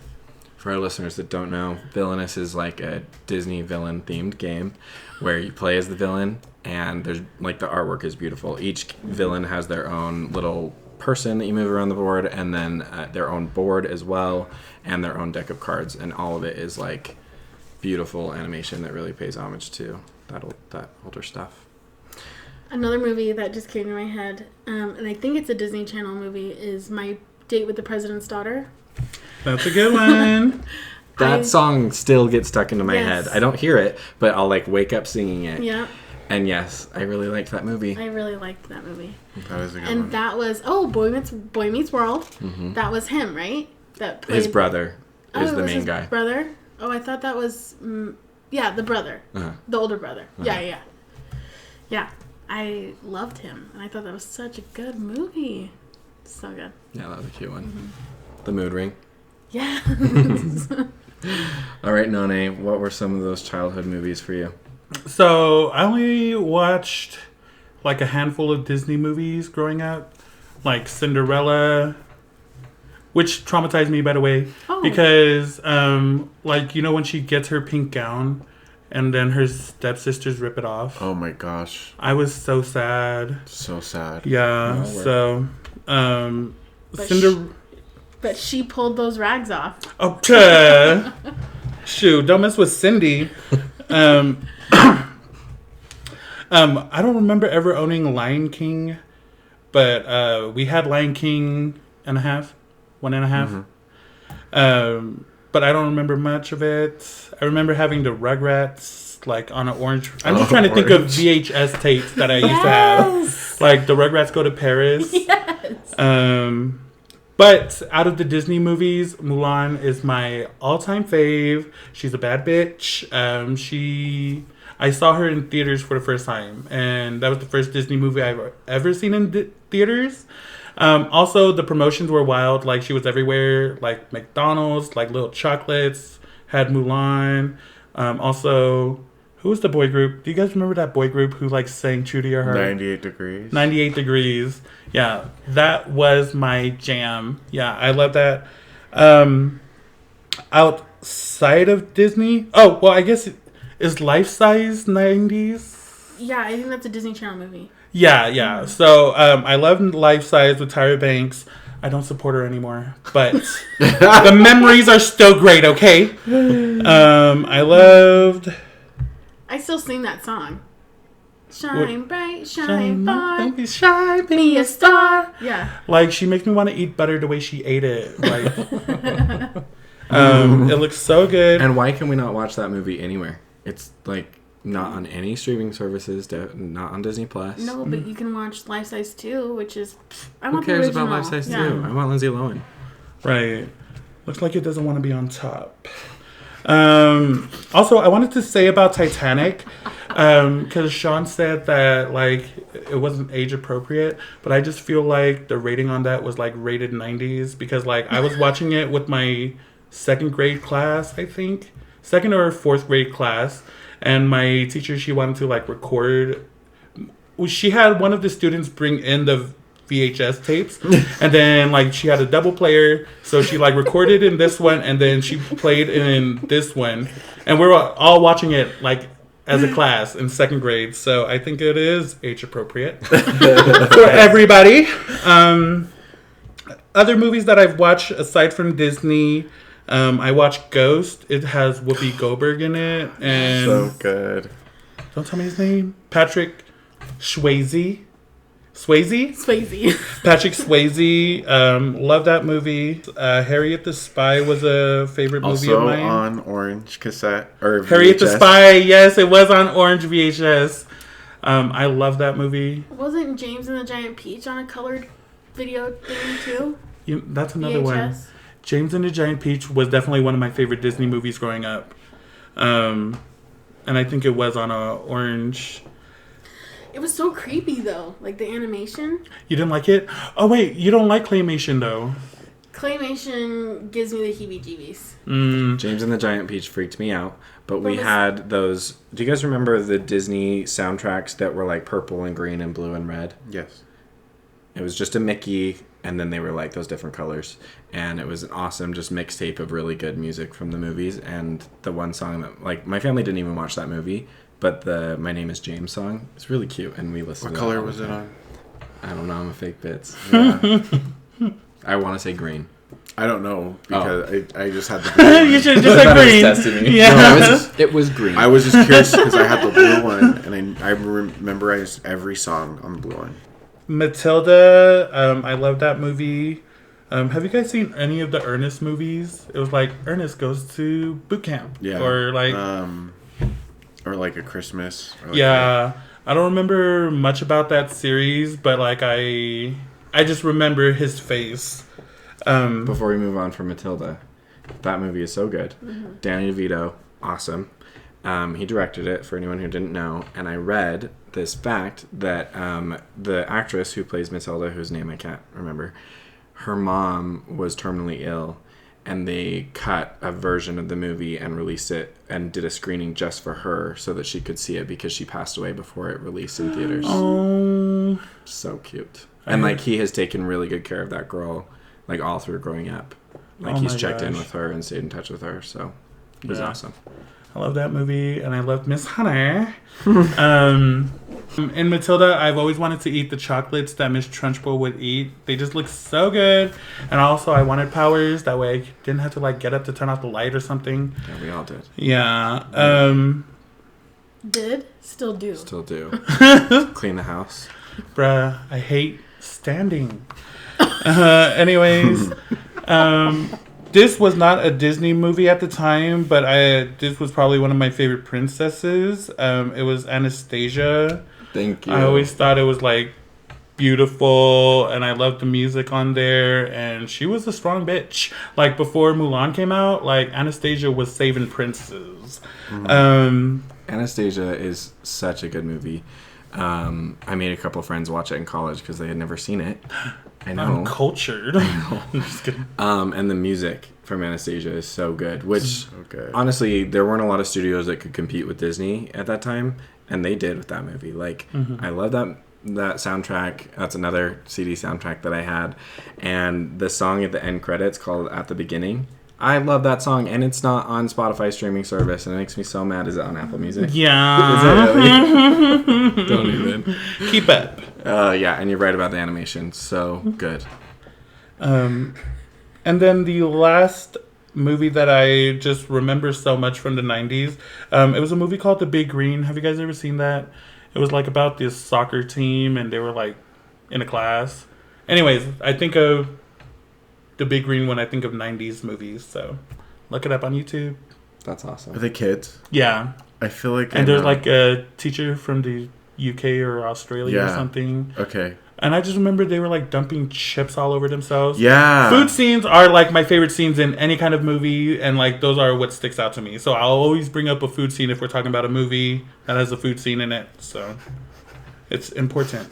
For our listeners that don't know, Villainous is like a Disney villain themed game where you play as the villain, and there's like the artwork is beautiful. Each villain has their own little person that you move around the board, and then their own board as well, and their own deck of cards, and all of it is like beautiful animation that really pays homage to that older stuff. Another movie that just came to my head, and I think it's a Disney Channel movie, is My Date with the President's Daughter. That's a good one. That song still gets stuck into my Yes. head. I don't hear it, but I'll like wake up singing it. Yeah. And yes, I really liked that movie. I really liked that movie. That is a good And one. that was Boy Meets World. That was him, right? That played, His brother is it the was main his guy. Brother. Oh, I thought that was the brother, the older brother. Yeah. I loved him, and I thought that was such a good movie. So good. Yeah, that was a cute one. The Mood Ring. Yeah. All right, None, what were some of those childhood movies for you? So I only watched like a handful of Disney movies growing up, like Cinderella, which traumatized me, by the way, because like, you know, when she gets her pink gown and then her stepsisters rip it off. Oh my gosh. I was so sad. So sad. Yeah. No, So But she pulled those rags off. Oh, shoot, don't mess with Cindy. I don't remember ever owning Lion King, but we had Lion King and a half, 1.5. But I don't remember much of it. I remember having the Rugrats like on an orange. I'm just trying to think of VHS tapes that I used to have, like the Rugrats Go to Paris. Yes. But out of the Disney movies, Mulan is my all-time fave. She's a bad bitch. I saw her in theaters for the first time, and that was the first Disney movie I've ever seen in theaters. Also, the promotions were wild. Like, she was everywhere. Like, McDonald's, like, little chocolates, had Mulan. Also, who was the boy group? Do you guys remember that boy group who, like, sang True to Your Heart? 98 Degrees. 98 Degrees. Yeah, that was my jam. Yeah, I love that. Outside of Disney? Oh, well, I guess is Life Size 90's? Yeah, I think that's a Disney Channel movie. Yeah. So I love Life Size with Tyra Banks. I don't support her anymore, but the memories are still great, okay? I still sing that song. Shine bright, shine far. Don't be shy, Be a star. Yeah. Like, she makes me want to eat butter the way she ate it. Like, it looks so good. And why can we not watch that movie anywhere? It's like not on any streaming services, not on Disney Plus. No, but you can watch Life Size 2, which is Who cares about Life Size 2? I want Lindsay Lohan. Right. Looks like it doesn't want to be on top. Also, I wanted to say about Titanic, because Sean said that, like, it wasn't age appropriate, but I just feel like the rating on that was, like, rated 90s, because, like, I was watching it with my second grade class, I think. Second or fourth grade class, and my teacher, she wanted to, like, record. She had one of the students bring in the VHS tapes, and then, like, she had a double player, so she, like, recorded in this one, and then she played in this one, and we were all watching it, like, as a class in second grade. So I think it is age appropriate for everybody. Other movies that I've watched aside from Disney, I watched Ghost. It has Whoopi Goldberg in it, and So good. don't tell me his name. Patrick Swayze. Patrick Swayze. Love that movie. Harriet the Spy was a favorite movie of Also mine. on orange cassette or VHS. Harriet the Spy. Yes, it was on orange VHS. I love that movie. Wasn't James and the Giant Peach on a colored video thing too? That's another one. James and the Giant Peach was definitely one of my favorite Disney movies growing up. And I think it was on a orange. It was so creepy though, like the animation. You didn't like it? Oh wait, you don't like claymation though. Claymation gives me the heebie-jeebies. James and the Giant Peach freaked me out. But we was- had those... Do you guys remember the Disney soundtracks that were like purple and green and blue and red? Yes. It was just a Mickey, and then they were like those different colors. And it was an awesome just mixtape of really good music from the movies. And the one song that... Like, my family didn't even watch that movie, but the My Name is James song is really cute, and we listened What to it color all the was it time. on? I don't know. I'm a fake Bits. Yeah. I want to say green. I don't know because I just had the blue You one. should just like green. Testing me. Yeah. No, it was green. I was just curious because I had the blue one and I memorized every song on the blue one. Matilda, I love that movie. Have you guys seen any of the Ernest movies? It was like Ernest goes to boot camp. Yeah. Or like or like a Christmas. Or like yeah. I don't remember much about that series, but like I just remember his face. Before we move on from Matilda, that movie is so good. Danny DeVito, awesome. He directed it, for anyone who didn't know. And I read this fact that the actress who plays Matilda, whose name I can't remember, her mom was terminally ill. And they cut a version of the movie and released it and did a screening just for her so that she could see it because she passed away before it released in theaters. Oh, So cute. And like he has taken really good care of that girl, like all through growing up. Like Oh he's my checked in gosh. with her and stayed in touch with her. So it was Yeah. awesome. I love that movie, and I love Miss Honey. In Matilda, I've always wanted to eat the chocolates that Miss Trunchbull would eat. They just look so good. And also, I wanted powers. That way, I didn't have to like get up to turn off the light or something. Yeah, we all did. Yeah. Did? Still do. Still do. Clean the house. Bruh, I hate standing. Anyways, this was not a Disney movie at the time, but this was probably one of my favorite princesses. It was Anastasia. Thank you. I always thought it was like beautiful, and I loved the music on there, and she was a strong bitch. Like before Mulan came out, like Anastasia was saving princes. Anastasia is such a good movie. I made a couple friends watch it in college because they had never seen it. I know. I'm cultured. I'm just kidding. And the music from Anastasia is so good. Which, Okay. honestly, there weren't a lot of studios that could compete with Disney at that time, and they did with that movie. Like, I love that soundtrack. That's another CD soundtrack that I had. And the song at the end credits called At the Beginning. I love that song, and it's not on Spotify streaming service, and it makes me so mad. Is it on Apple Music? Yeah. Is it really? Don't even. Keep up. Yeah, and you're right about the animation. So good. And then the last movie that I just remember so much from the 90s, it was a movie called The Big Green. Have you guys ever seen that? It was like about this soccer team, and they were like in a class. Anyways, I think of The Big Green when I think of 90s movies, so look it up on YouTube. That's awesome. Are they kids? Yeah. I feel like And there's like a teacher from the UK or Australia or Yeah. something. Okay. And I just remember they were like dumping chips all over themselves. Yeah. Food scenes are like my favorite scenes in any kind of movie, and like those are what sticks out to me. So I'll always bring up a food scene if we're talking about a movie that has a food scene in it. So it's important.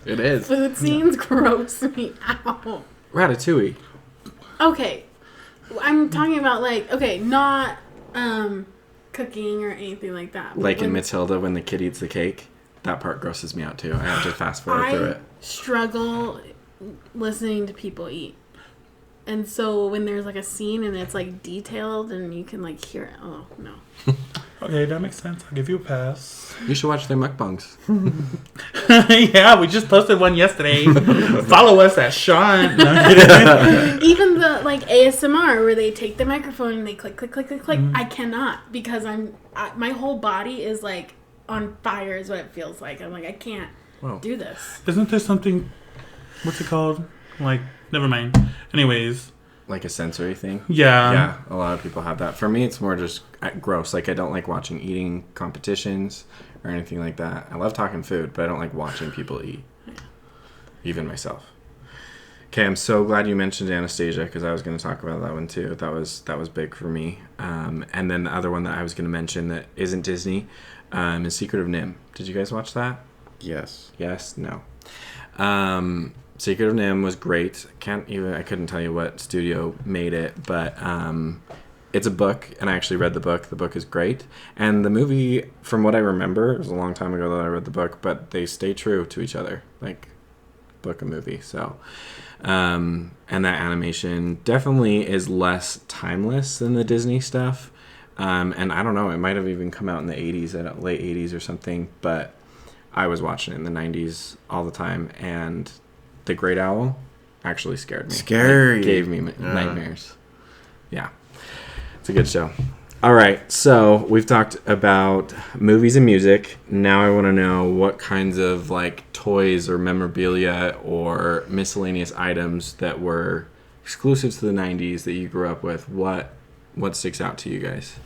It is. Food scenes gross me out. Ratatouille. Okay. I'm talking about like, okay, not cooking or anything like that. Like in When Matilda when the kid eats the cake. That part grosses me out too. I have to fast forward through I it. struggle listening to people eat. And so when there's like a scene and it's like detailed and you can like hear it, oh no. Okay, that makes sense. I'll give you a pass. You should watch their mukbangs. Yeah, we just posted one yesterday. Follow us at Sean. No, I'm kidding. Even the like ASMR where they take the microphone and they click, click, click, click, click. I cannot because my whole body is like on fire is what it feels like. I'm like, I can't Whoa. do this. Isn't there something, what's it called? Like, never mind. Anyways, Like a sensory thing. yeah. Yeah, a lot of people have that. For me, it's more just gross. Like, I don't like watching eating competitions or anything like that. I love talking food, but I don't like watching people eat. Even myself. Okay, I'm so glad you mentioned Anastasia because I was going to talk about that one too. That was big for me. And then the other one that I was going to mention that isn't Disney is Secret of Nim. Did you guys watch that? Yes. Yes? No. Secret of Nim was great. I couldn't tell you what studio made it, but it's a book, and I actually read the book. The book is great. And the movie, from what I remember, it was a long time ago that I read the book, but they stay true to each other, like book and movie. So, and that animation definitely is less timeless than the Disney stuff. And I don't know, it might have even come out in the 80s, late 80s or something, but I was watching it in the 90s all the time, and the Great Owl actually scared me. Scary. It gave me nightmares. Yeah. It's a good show. All right, so we've talked about movies and music. Now I want to know what kinds of like toys or memorabilia or miscellaneous items that were exclusive to the 90s that you grew up with. What sticks out to you guys?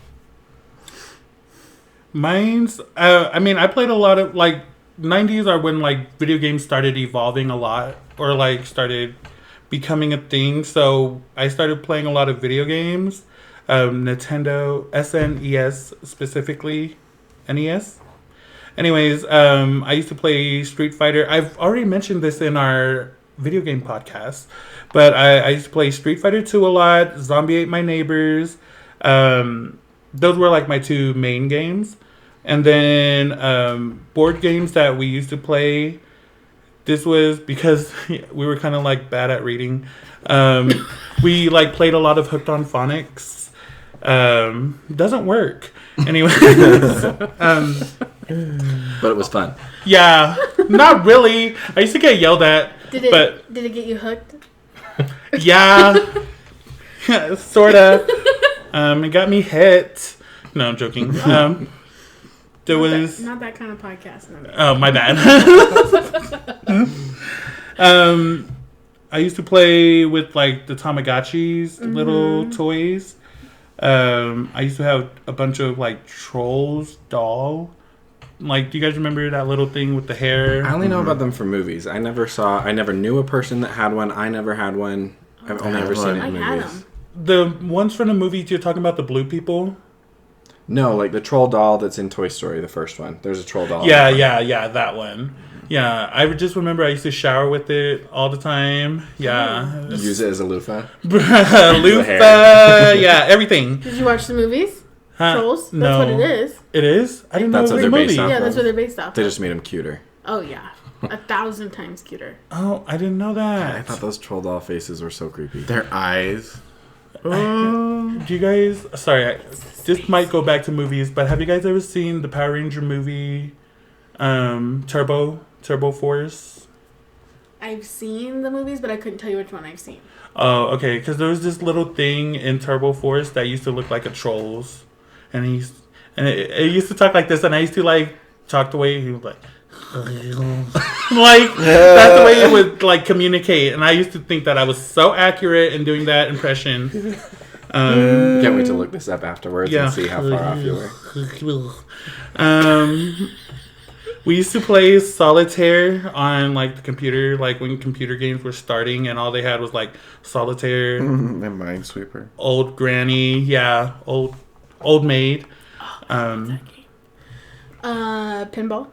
Mine's, I played a lot of, like, 90s are when, like, video games started evolving a lot, or, like, started becoming a thing, so I started playing a lot of video games, Nintendo, SNES specifically, NES. Anyways, I used to play Street Fighter. I've already mentioned this in our video game podcast, but I used to play Street Fighter 2 a lot, Zombie Ate My Neighbors. Those were like my two main games. And then board games that we used to play. This was because we were kind of like bad at reading. We like played a lot of Hooked on Phonics. Doesn't work. Anyway. But it was fun. Yeah, not really. I used to get yelled at. Did it get you hooked? Yeah, sort of. It got me hit. No, I'm joking. There was not that kind of podcast. No. Oh, my bad. I used to play with like the Tamagotchis, little toys. I used to have a bunch of like Trolls doll. Like, do you guys remember that little thing with the hair? I only know about them from movies. I never knew a person that had one. I never had one. I've only ever seen it in movies. The ones from the movies, you're talking about the blue people? No, like the troll doll that's in Toy Story, the first one. There's a troll doll. Yeah, that one. Yeah, I just remember I used to shower with it all the time. Yeah. Use it as a loofah? Loofah, yeah, everything. Did you watch the movies? Trolls? That's no. what it is. It is? I didn't know it was a movie. Yeah, that's what they're based off. They just made them cuter. Oh, yeah. 1,000 times cuter. Oh, I didn't know that. I thought those troll doll faces were so creepy. Their eyes. Do you guys... Sorry, this might go back to movies, but have you guys ever seen the Power Ranger movie Turbo Force? I've seen the movies, but I couldn't tell you which one I've seen. Oh, okay, because there was this little thing in Turbo Force that used to look like a troll's, and it used to talk like this, and I used to like talk the way he was like... like that's the way it would like communicate, and I used to think that I was so accurate in doing that impression. Can't wait to look this up afterwards and see how far off you were. We used to play solitaire on like the computer, like when computer games were starting, and all they had was like solitaire And Minesweeper. Old Granny, yeah, old maid. That game.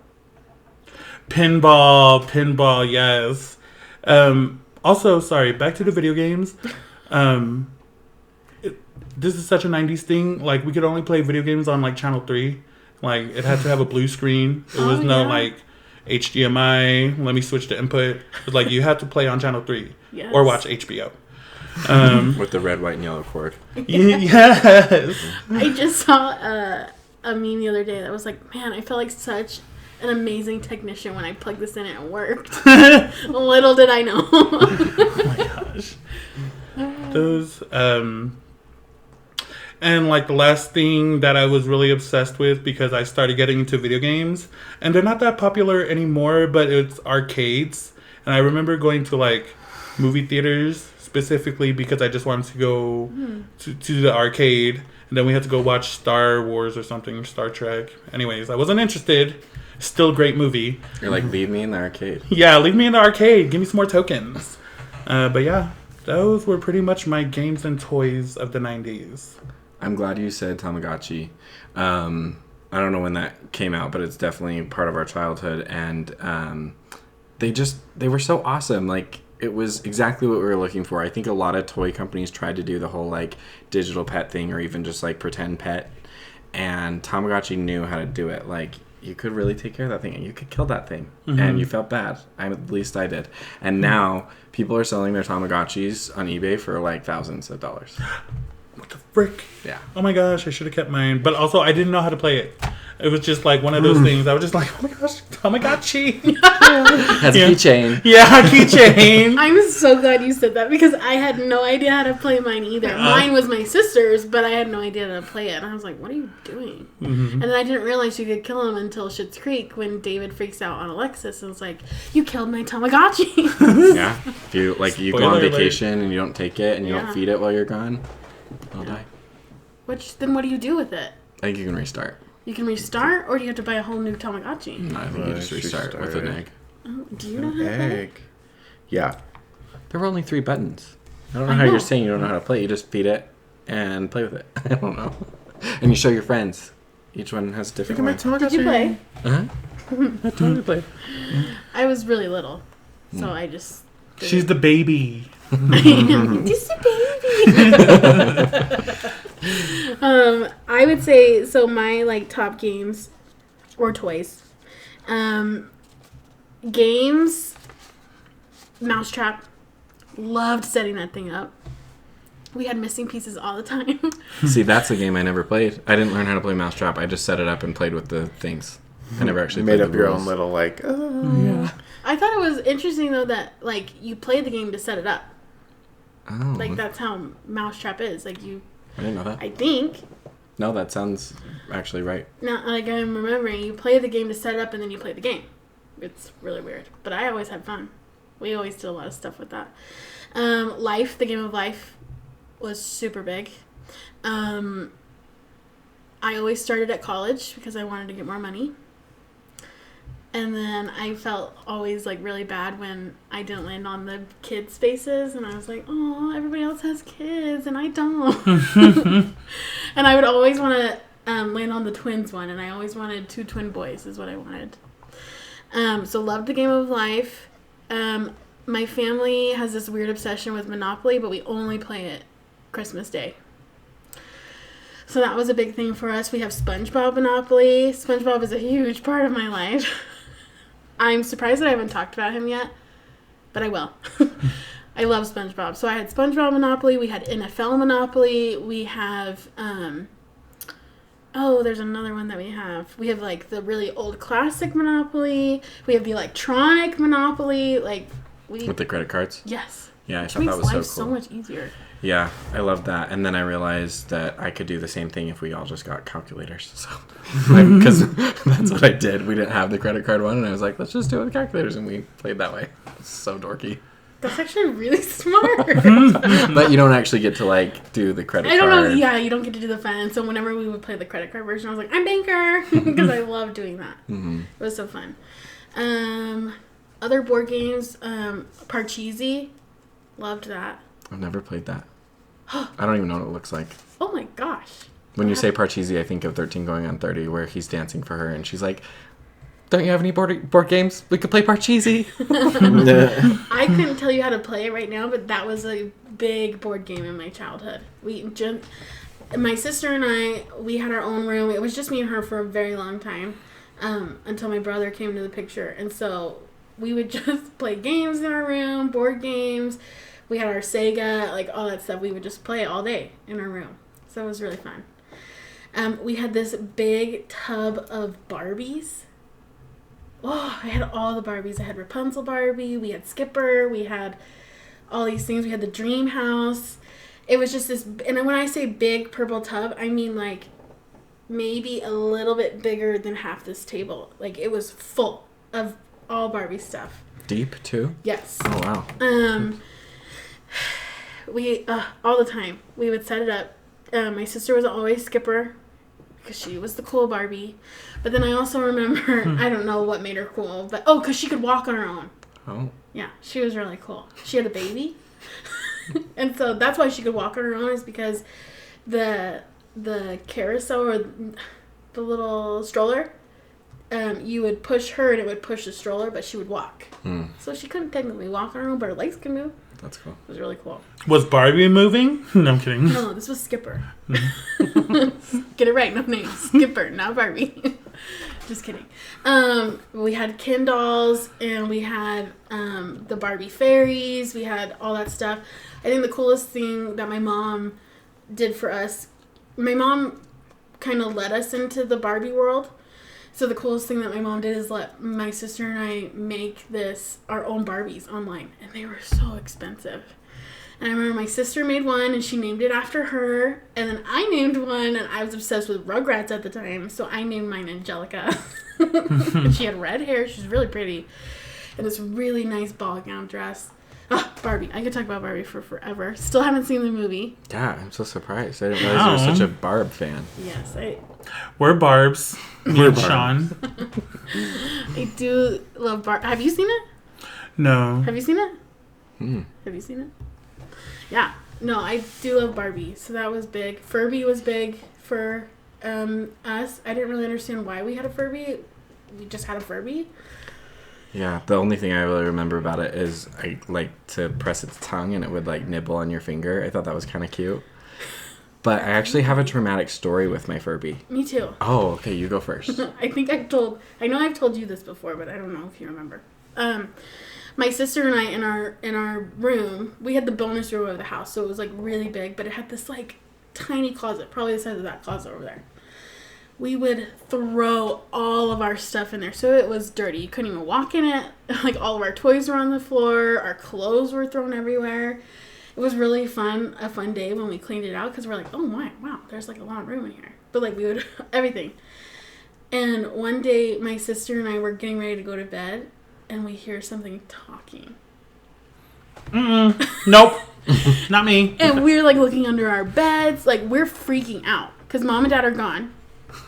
Pinball, yes. Also, sorry, back to the video games. This is such a 90s thing. Like, we could only play video games on, like, Channel 3. Like, it had to have a blue screen. There was no, like, HDMI. Let me switch the input. It was like, you had to play on Channel 3. Yes. Or watch HBO. With the red, white, and yellow cord. Yes. I just saw a meme the other day that was like, man, I felt like such an amazing technician when I plugged this in and it worked. Little did I know. Oh my gosh. Those, and like the last thing that I was really obsessed with because I started getting into video games, and they're not that popular anymore, but it's arcades. And I remember going to like movie theaters specifically because I just wanted to go to the arcade, and then we had to go watch Star Wars or something, Star Trek. Anyways, I wasn't interested. Still a great movie. You're like, leave me in the arcade. Yeah, leave me in the arcade. Give me some more tokens. But yeah, those were pretty much my games and toys of the 90s. I'm glad you said Tamagotchi. I don't know when that came out, but it's definitely part of our childhood. And they were so awesome. Like, it was exactly what we were looking for. I think a lot of toy companies tried to do the whole like digital pet thing or even just like pretend pet, and Tamagotchi knew how to do it. Like you could really take care of that thing and you could kill that thing and you felt bad. At least I did. And now people are selling their Tamagotchis on eBay for like thousands of dollars. What the frick? Yeah. Oh my gosh, I should have kept mine. But also, I didn't know how to play it. It was just like one of those things. I was just like, oh my gosh, Tamagotchi. Has a keychain. Yeah, keychain. I'm so glad you said that because I had no idea how to play mine either. Mine was my sister's, but I had no idea how to play it. And I was like, what are you doing? And then I didn't realize you could kill him until Schitt's Creek when David freaks out on Alexis and was like, you killed my Tamagotchi. Yeah. If you like, you go on vacation and you don't take it and you don't feed it while you're gone, it'll die. Then what do you do with it? I think you can restart. You can restart, or do you have to buy a whole new Tamagotchi? No, I think you just restart with an egg. Oh, do you know how to play? Egg. Yeah. There were only 3 buttons. I don't know how you're saying you don't know how to play. You just feed it and play with it. I don't know. And you show your friends. Each one has a different way. Did you play? Uh-huh. I totally played. I was really little, so I just... She's the baby. Just a baby. I would say, so my like top games or toys. Games, Mousetrap. Loved setting that thing up. We had missing pieces all the time. See, that's a game I never played. I didn't learn how to play Mousetrap. I just set it up and played with the things. I never actually made played up the your rules. own little like. Yeah. I thought it was interesting though that like you play the game to set it up. Oh. Like that's how Mousetrap is. Like you. I didn't know that. I think. No, that sounds actually right. Now, like I'm remembering, you play the game to set it up and then you play the game. It's really weird, but I always had fun. We always did a lot of stuff with that. Life, the game of life, was super big. I always started at college because I wanted to get more money. And then I felt always like really bad when I didn't land on the kids' spaces, and I was like, "Oh, everybody else has kids, and I don't." And I would always want to land on the twins one, and I always wanted 2 twin boys, is what I wanted. So loved the game of life. My family has this weird obsession with Monopoly, but we only play it Christmas Day. So that was a big thing for us. We have SpongeBob Monopoly. SpongeBob is a huge part of my life. I'm surprised that I haven't talked about him yet, but I will. I love SpongeBob. So I had SpongeBob Monopoly. We had NFL Monopoly. We have, there's another one that we have. We have like the really old classic Monopoly. We have the electronic Monopoly. With the credit cards? Yes. Yeah, I Which thought that makes was so cool. life so much easier. Yeah, I love that. And then I realized that I could do the same thing if we all just got calculators. So, because that's what I did. We didn't have the credit card one, and I was like, let's just do it with calculators, and we played that way. It's so dorky. That's actually really smart. But you don't actually get to do the credit card. I don't know. Yeah, you don't get to do the fun. So whenever we would play the credit card version, I was like, I'm banker, because I love doing that. Mm-hmm. It was so fun. Other board games, Parcheesi, loved that. I've never played that. I don't even know what it looks like. Oh my gosh. When you say Parcheesi, I think of 13 Going on 30, where he's dancing for her, and she's like, don't you have any board games? We could play Parcheesi. I couldn't tell you how to play it right now, but that was a big board game in my childhood. My sister and I, we had our own room. It was just me and her for a very long time, until my brother came into the picture. And so we would just play games in our room, board games. We had our Sega, all that stuff. We would just play it all day in our room. So it was really fun. We had this big tub of Barbies. Oh, I had all the Barbies. I had Rapunzel Barbie. We had Skipper. We had all these things. We had the Dream House. It was just this, and when I say big purple tub, I mean maybe a little bit bigger than half this table. It was full of all Barbie stuff. Deep too? Yes. Oh wow. We all the time we would set it up. My sister was always Skipper because she was the cool Barbie. But then I also remember I don't know what made her cool, but because she could walk on her own. Oh. Yeah, she was really cool. She had a baby, and so that's why she could walk on her own, is because the carousel or the little stroller, you would push her and it would push the stroller, but she would walk. So she couldn't technically walk on her own, but her legs can move. That's cool. It was really cool. Was Barbie moving? No, I'm kidding. No, this was Skipper. Get it right, no name. Skipper, not Barbie. Just kidding. We had Ken dolls, and we had the Barbie fairies. We had all that stuff. I think the coolest thing that my mom did for us, my mom kind of led us into the Barbie world. So the coolest thing that my mom did is let my sister and I make our own Barbies online. And they were so expensive. And I remember my sister made one and she named it after her. And then I named one, and I was obsessed with Rugrats at the time. So I named mine Angelica. And she had red hair. She was really pretty. And this really nice ball gown dress. Oh, Barbie. I could talk about Barbie for forever. Still haven't seen the movie. Yeah, I'm so surprised. I didn't realize you were such a Barb fan. Yes, We're Barbs. Me and Sean. I do love Barbie. Have you seen it? No. Have you seen it? Have you seen it? Yeah. No, I do love Barbie. So that was big. Furby was big for us. I didn't really understand why we had a Furby. We just had a Furby. Yeah, the only thing I really remember about it is I like to press its tongue and it would like nibble on your finger. I thought that was kind of cute. But I actually have a traumatic story with my Furby. Me too. Oh, okay, you go first. I know I've told you this before, but I don't know if you remember. My sister and I in our room, we had the bonus room of the house, so it was like really big, but it had this like tiny closet, probably the size of that closet over there. We would throw all of our stuff in there, so it was dirty. You couldn't even walk in it. Like all of our toys were on the floor, our clothes were thrown everywhere. It was really a fun day when we cleaned it out, because we're like, oh my, wow, there's like a lot of room in here. But like we would, everything. And one day my sister and I were getting ready to go to bed, and we hear something talking. Nope. Not me. And we're like looking under our beds, like we're freaking out, because mom and dad are gone.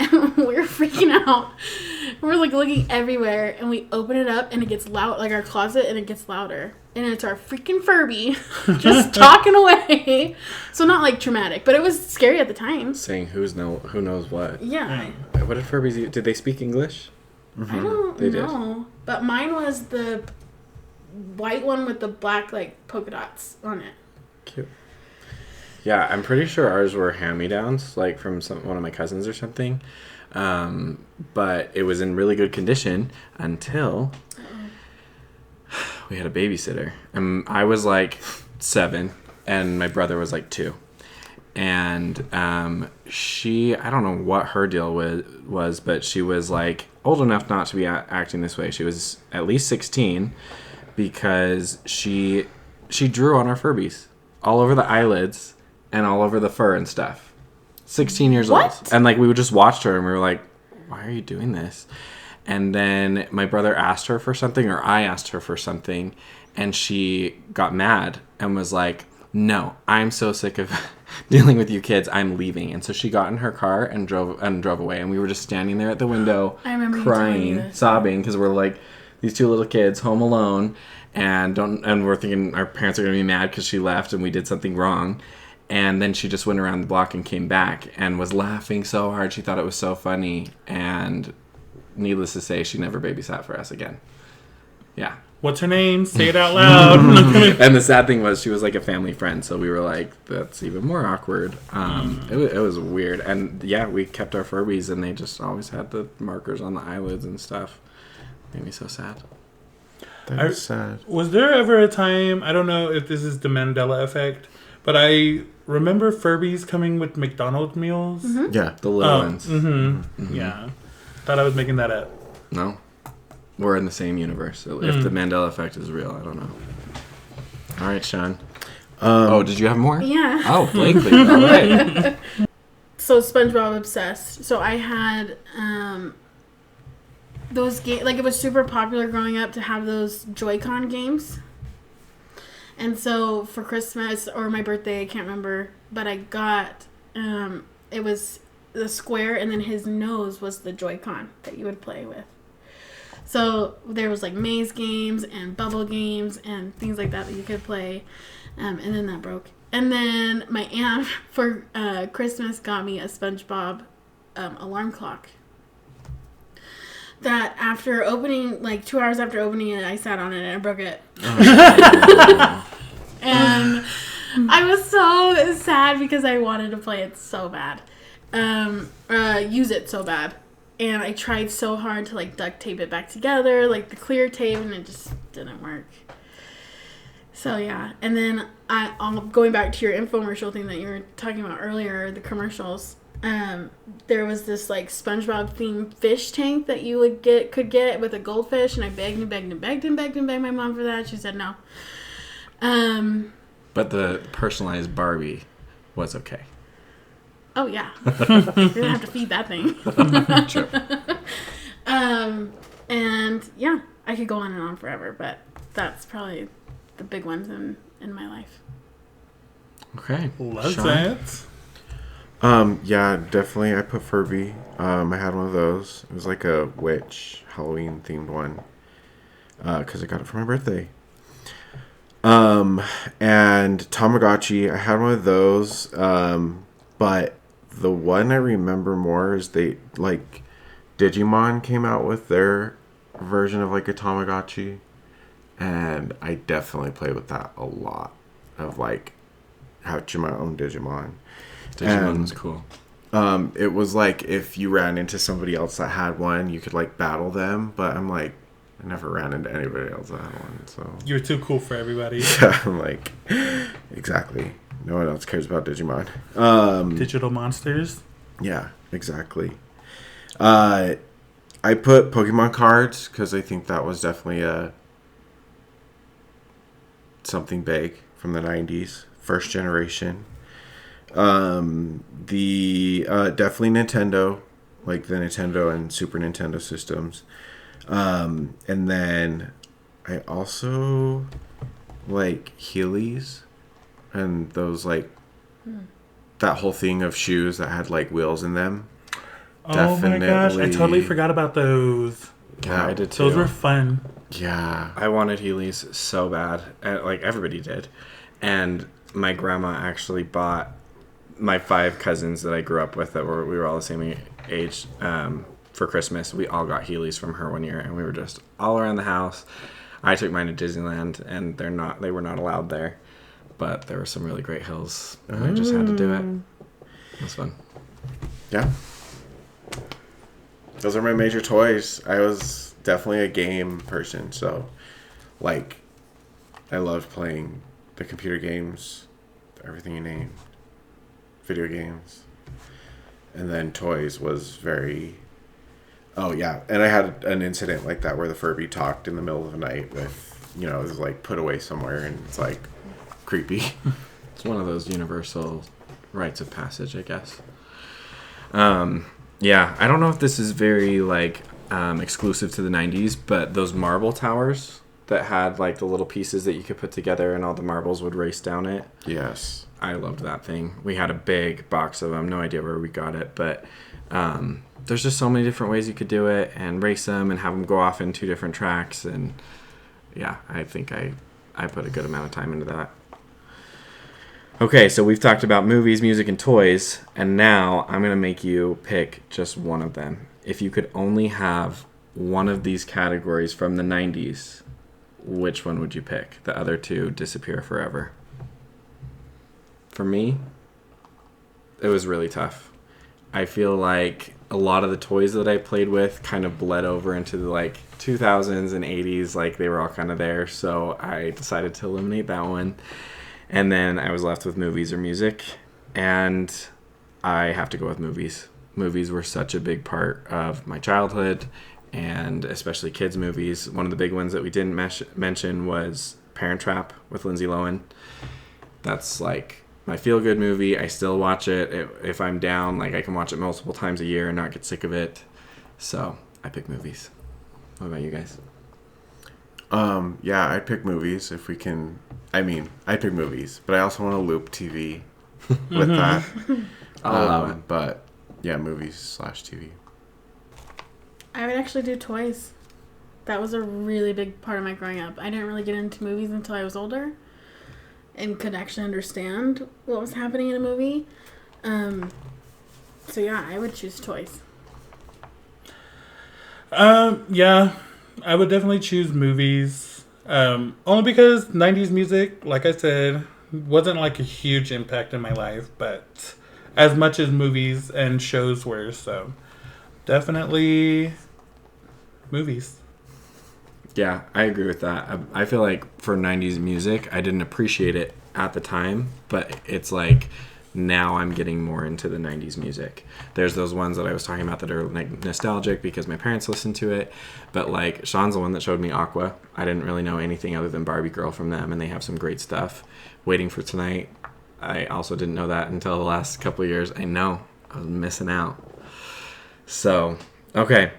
And we're freaking out. We're like looking everywhere, and we open it up, and it gets loud, like our closet, and it gets louder. And it's our freaking Furby just talking away. So not like traumatic, but it was scary at the time. Saying who knows what. Yeah. What did Furbies use? Did they speak English? I don't know. But mine was the white one with the black like polka dots on it. Cute. Yeah, I'm pretty sure ours were hand-me-downs, like from one of my cousins or something. But it was in really good condition until we had a babysitter. I was like 7, and my brother was like 2. And I don't know what her deal was, but she was like old enough not to be acting this way. She was at least 16, because she drew on our Furbies all over the eyelids and all over the fur and stuff. 16 years old. And like we would just watch her and we were like, why are you doing this? And then my brother asked her for something, or I asked her for something, and she got mad and was like, no, I'm so sick of dealing with you kids, I'm leaving. And so she got in her car and drove away, and we were just standing there at the window crying, sobbing, because we're like these 2 little kids home alone, and we're thinking our parents are going to be mad because she left and we did something wrong. And then she just went around the block and came back and was laughing so hard. She thought it was so funny. And needless to say, she never babysat for us again. Yeah. What's her name? Say it out loud. And the sad thing was she was like a family friend. So we were like, that's even more awkward. It was weird. And yeah, we kept our Furbies, and they just always had the markers on the eyelids and stuff. Made me so sad. That's sad. Was there ever a time, I don't know if this is the Mandela effect, but I remember Furbies coming with McDonald's meals. Mm-hmm. Yeah, the little ones. Mm-hmm. Mm-hmm. Yeah. Thought I was making that up. No. We're in the same universe. If the Mandela effect is real, I don't know. All right, Sean. Did you have more? Yeah. Oh, Blakely. All right. So SpongeBob obsessed. So I had those games. Like, it was super popular growing up to have those Joy-Con games. And so for Christmas or my birthday, I can't remember, but I got, it was the square, and then his nose was the Joy-Con that you would play with. So there was like maze games and bubble games and things like that you could play. And then that broke. And then my aunt for Christmas got me a SpongeBob alarm clock. that after opening, like 2 hours after opening it, I sat on it and I broke it. And I was so sad because I wanted to play it so bad. Use it so bad. And I tried so hard to like duct tape it back together, like the clear tape, and it just didn't work. So yeah, and then going back to your infomercial thing that you were talking about earlier, the commercials. There was this like SpongeBob themed fish tank that you could get with a goldfish, and I begged my mom for that. She said no. But the personalized Barbie was okay. Oh yeah, you're gonna have to feed that thing. True. And yeah, I could go on and on forever, but that's probably the big ones in my life. Okay. Love Sean? that. Yeah, definitely. I put Furby. I had one of those. It was like a witch Halloween themed one. Because I got it for my birthday. And Tamagotchi, I had one of those. But the one I remember more is Digimon came out with their version of like a Tamagotchi. And I definitely played with that a lot. Of like hatching my own Digimon. Digimon was cool. It was like if you ran into somebody else that had one, you could like battle them. But I'm like, I never ran into anybody else that had one. So You're too cool for everybody. yeah, I'm like, exactly. No one else cares about Digimon. Digital monsters. Yeah, exactly. I put Pokemon cards because I think that was definitely something big from the 90s, first generation. Definitely Nintendo, like the Nintendo and Super Nintendo systems. And then I also like Heelys and those like that whole thing of shoes that had like wheels in them. Oh my gosh, I totally forgot about those. Yeah, I did too. Those were fun. Yeah. I wanted Heelys so bad. Like everybody did. And my grandma actually bought my 5 cousins that I grew up with we were all the same age for Christmas. We all got Heelys from her one year, and we were just all around the house. I took mine to Disneyland, and they were not allowed there. But there were some really great hills, and I just had to do it. It was fun. Yeah. Those are my major toys. I was definitely a game person, so like I loved playing the computer games, everything you name, video games. And then toys was very oh yeah, and I had an incident like that where the Furby talked in the middle of the night with, it was like put away somewhere, and it's like creepy. It's one of those universal rites of passage, I guess. Yeah, I don't know if this is very like exclusive to the 90s, but those marble towers that had like the little pieces that you could put together and all the marbles would race down it. Yes. I loved that thing. We had a big box of them. No idea where we got it, but there's just so many different ways you could do it and race them and have them go off in 2 different tracks. And yeah, I think I put a good amount of time into that. Okay, so we've talked about movies, music, and toys, and now I'm going to make you pick just one of them. If you could only have one of these categories from the 90s, which one would you pick? The other 2 disappear forever. For me, it was really tough. I feel like a lot of the toys that I played with kind of bled over into the like 2000s and 80s, like they were all kind of there, so I decided to eliminate that one. And then I was left with movies or music, and I have to go with movies. Movies were such a big part of my childhood, and especially kids' movies. One of the big ones that we didn't mention was Parent Trap with Lindsay Lohan. That's like my feel-good movie. I still watch it. If I'm down, like I can watch it multiple times a year and not get sick of it. So I pick movies. What about you guys? Yeah, I'd pick movies if we can. I'd pick movies, but I also want to loop TV with that. I'll allow it. But yeah, movies/TV. I would actually do toys. That was a really big part of my growing up. I didn't really get into movies until I was older and could actually understand what was happening in a movie. So yeah, I would choose toys. Yeah, I would definitely choose movies. Only because 90s music, like I said, wasn't like a huge impact in my life, but as much as movies and shows were, so definitely movies. Yeah, I agree with that. I feel like for 90s music, I didn't appreciate it at the time, but it's like now I'm getting more into the 90s music. There's those ones that I was talking about that are like nostalgic because my parents listened to it, but like Sean's the one that showed me Aqua. I didn't really know anything other than Barbie Girl from them, and they have some great stuff. Waiting for Tonight, I also didn't know that until the last couple of years. I know, I was missing out. So, okay.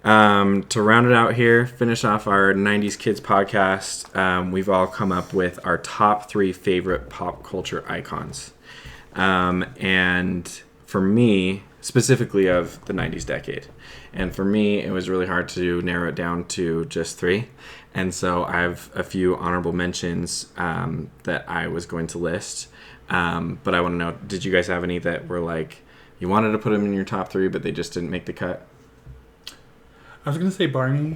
To round it out here, finish off our 90s Kids podcast, we've all come up with our top 3 favorite pop culture icons. And for me, specifically of the 90s decade. And for me, it was really hard to narrow it down to just 3. And so I have a few honorable mentions that I was going to list. But I want to know, did you guys have any that were like, you wanted to put them in your top 3, but they just didn't make the cut? I was going to say Barney.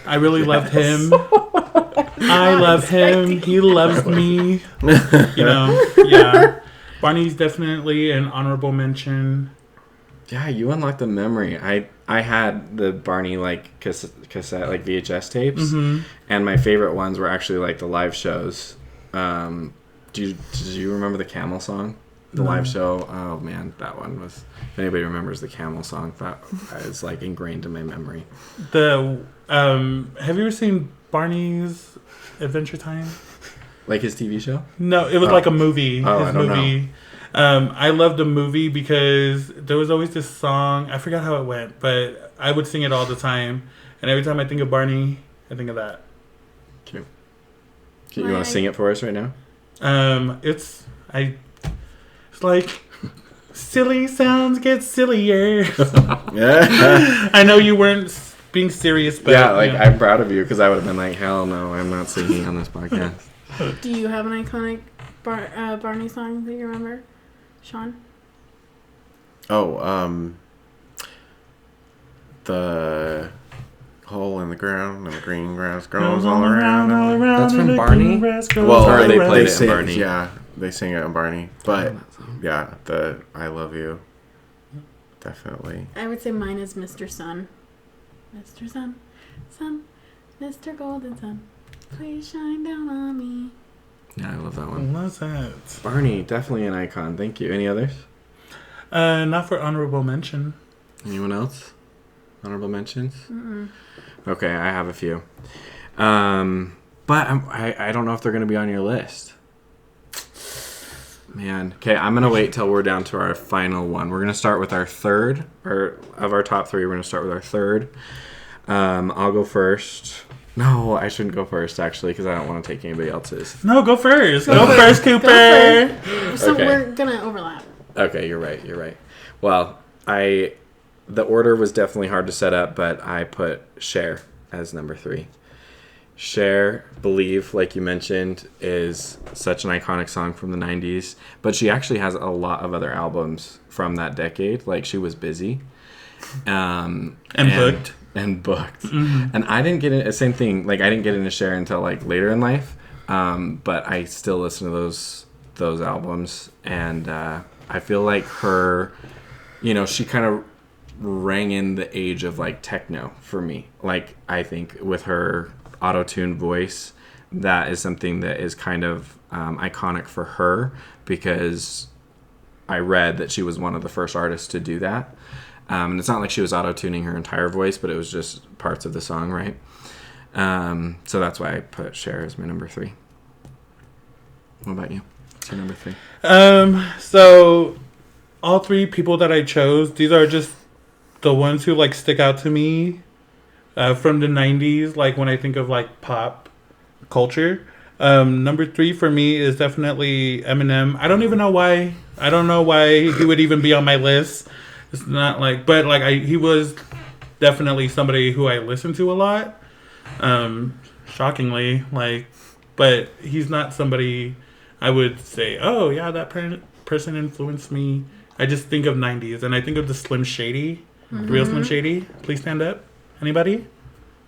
I really loved him. I love him. He loves me. You know, yeah. Barney's definitely an honorable mention. Yeah, you unlocked the memory. I had the Barney like cassette like VHS tapes, and my favorite ones were actually like the live shows. Did you remember the Camel song? The live show? Oh man, that one was. If anybody remembers the Camel song, that is like ingrained in my memory. Have you ever seen Barney's Adventure Time? Like his TV show? No, it was like a movie. Oh, his I don't movie. I loved the movie because there was always this song. I forgot how it went, but I would sing it all the time. And every time I think of Barney, I think of that. Cute. You want to sing it for us right now? It's like silly sounds get sillier. I know you weren't being serious, but yeah, like I'm proud of you because I would have been like, hell no, I'm not singing on this podcast. Do you have an iconic Barney song that you remember, Sean? Oh, the hole in the ground and the green grass grows all around. That's from Barney? Well, Or they played it in sing, Barney. Yeah, they sing it in Barney. But yeah, the I Love You, definitely. I would say mine is Mr. Sun. Mr. Sun, Sun, Mr. Golden Sun, please shine down on me. Yeah, I love that one. What's that? Barney, definitely an icon. Thank you. Any others? Not for honorable mention. Anyone else? Honorable mentions? Mm-mm. Okay, I have a few. But I don't know if they're going to be on your list. Man. Okay, I'm going to wait till we're down to our final one. We're going to start with our third, or of our top 3, we're going to start with our third. I'll go first. No, I shouldn't go first, actually, because I don't want to take anybody else's. No, go first. Go first, Cooper. Go first. So Okay. we're going to overlap. Okay, you're right. Well, the order was definitely hard to set up, but I put Cher as number 3. Cher, Believe, like you mentioned, is such an iconic song from the 90s, but she actually has a lot of other albums from that decade. Like, she was busy. And booked. Mm-hmm. And I didn't get in, same thing, like, I didn't get into Cher until, like, later in life, but I still listen to those albums, and I feel like her, she kind of rang in the age of, like, techno for me. Like, I think with her auto-tuned voice, that is something that is kind of iconic for her, because I read that she was one of the first artists to do that. And it's not like she was auto-tuning her entire voice, but it was just parts of the song, right? So that's why I put Cher as my number 3. What about you? What's your number 3? So all 3 people that I chose, these are just the ones who like stick out to me from the 90s, like when I think of like pop culture. Number 3 for me is definitely Eminem. I don't even know why. I don't know why he would even be on my list. It's not like, but like he was definitely somebody who I listened to a lot. Shockingly, like, but he's not somebody I would say, oh yeah, that person influenced me. I just think of 90s, and I think of the Slim Shady The real Slim Shady. Please stand up. Anybody?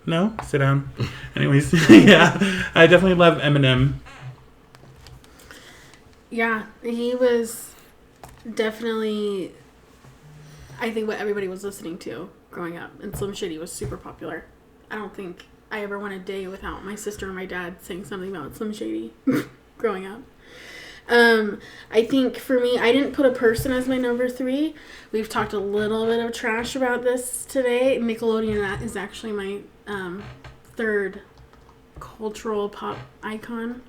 No? Sit down. Anyways, yeah. I definitely love Eminem. Yeah, he was definitely, I think, what everybody was listening to growing up. And Slim Shady was super popular. I don't think I ever went a day without my sister or my dad saying something about Slim Shady growing up. I think for me, I didn't put a person as my number 3. We've talked a little bit of trash about this today. Nickelodeon, that is actually my 3rd cultural pop icon.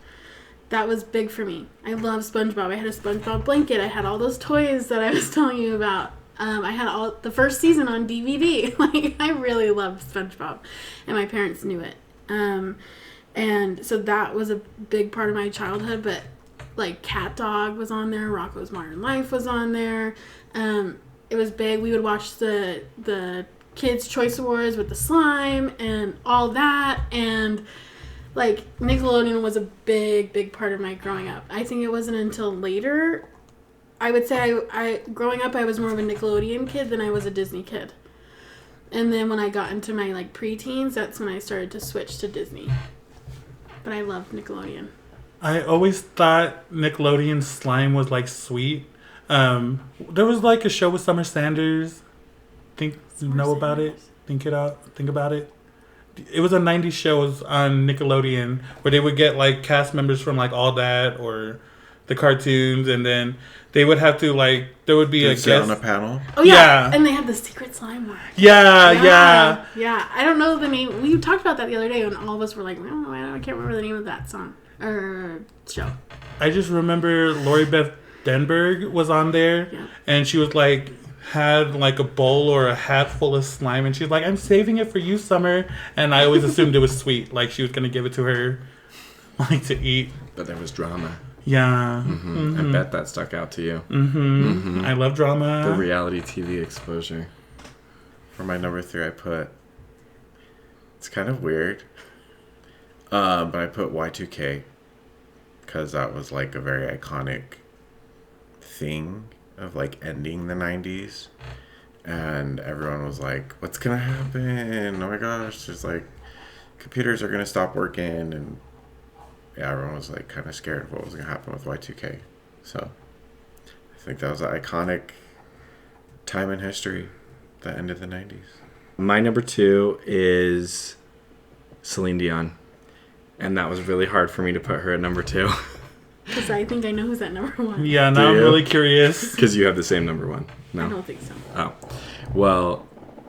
That was big for me. I love SpongeBob. I had a SpongeBob blanket. I had all those toys that I was telling you about. I had all the first season on DVD. Like, I really loved SpongeBob, and my parents knew it. And so that was a big part of my childhood. But like Cat Dog was on there. Rocko's Modern Life was on there. It was big. We would watch the Kids' Choice Awards with the slime and all that. And like Nickelodeon was a big part of my growing up. I think it wasn't until later. I would say I growing up, I was more of a Nickelodeon kid than I was a Disney kid. And then when I got into my like preteens, that's when I started to switch to Disney. But I loved Nickelodeon. I always thought Nickelodeon slime was like sweet. There was like a show with Summer Sanders. Think about it. Think about it. It was a 90s show on Nickelodeon where they would get like cast members from like All That or the cartoons, and then they would have to like there would be a guest on a panel. Oh yeah. And they had the secret slime one. Yeah. I don't know the name. We talked about that the other day, and all of us were like, I can't remember the name of that song or show. I just remember Lori Beth Denberg was on there, and she was like had like a bowl or a hat full of slime, and she's like, I'm saving it for you, Summer. And I always assumed it was sweet, like she was gonna give it to her like to eat. But there was drama. Yeah. I bet that stuck out to you. I love drama. The reality TV exposure. For my number 3, I put, it's kind of weird, but I put Y2K because that was like a very iconic thing of like ending the 90s, and everyone was like, what's gonna happen? Oh my gosh, there's like computers are gonna stop working, and yeah, everyone was like kind of scared of what was gonna happen with Y2K. So I think that was an iconic time in history that ended the 90s. My number 2 is Celine Dion, and that was really hard for me to put her at number 2. Because I think I know who's at number 1. Yeah, now I'm really curious. Because you have the same number 1. No, I don't think so. Oh, well,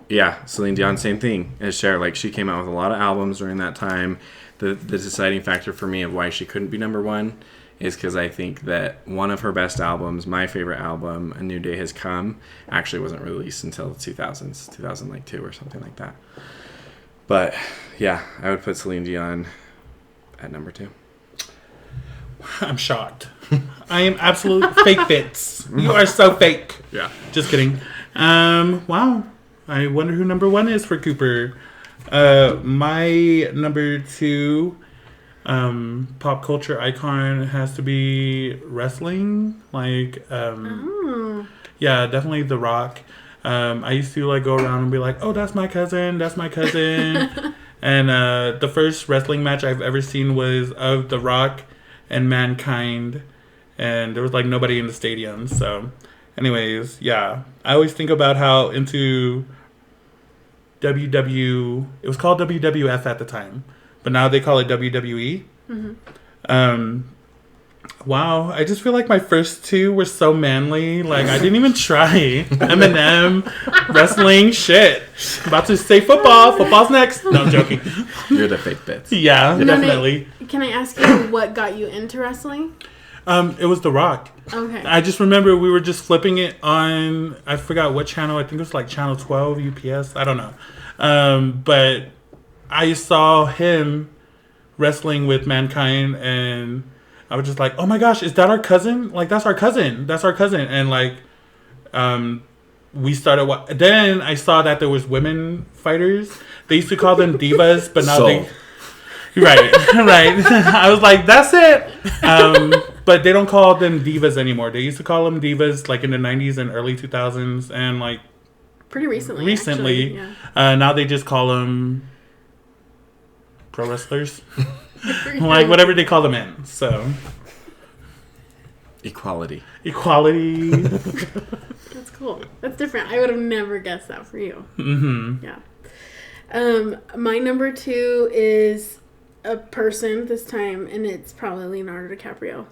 yeah, Celine Dion, same thing as Cher. Like, she came out with a lot of albums during that time. The deciding factor for me of why she couldn't be number 1 is because I think that one of her best albums, my favorite album, A New Day Has Come, actually wasn't released until the 2000s, 2002 or something like that. But yeah, I would put Celine Dion at number 2. I'm shocked. I am absolute fake bits. You are so fake. Yeah. Just kidding. Wow. I wonder who number 1 is for Cooper. My number 2 pop culture icon has to be wrestling. Like, yeah, definitely The Rock. I used to like go around and be like, oh, that's my cousin. And the first wrestling match I've ever seen was of The Rock and Mankind, and there was like nobody in the stadium. So anyways, yeah, I always think about how into it was called WWF at the time, but now they call it WWE. Wow, I just feel like my first 2 were so manly. Like, I didn't even try. Eminem, wrestling, shit. About to say football. Football's next. No, I'm joking. You're the fake bits. Yeah, definitely. Can I ask you what got you into wrestling? It was The Rock. Okay. I just remember we were just flipping it on, I forgot what channel. I think it was like channel 12, UPS. I don't know. But I saw him wrestling with Mankind, and I was just like, oh my gosh, is that our cousin? Like, that's our cousin. And like, we started, then I saw that there was women fighters. They used to call them divas, but now right. I was like, that's it. But they don't call them divas anymore. They used to call them divas like in the 90s and early 2000s, and like Pretty recently. Recently. Actually, yeah. Now they just call them pro wrestlers. Like, whatever they call them in. So. Equality. That's cool. That's different. I would have never guessed that for you. Mm-hmm. Yeah. My number 2 is a person this time, and it's probably Leonardo DiCaprio.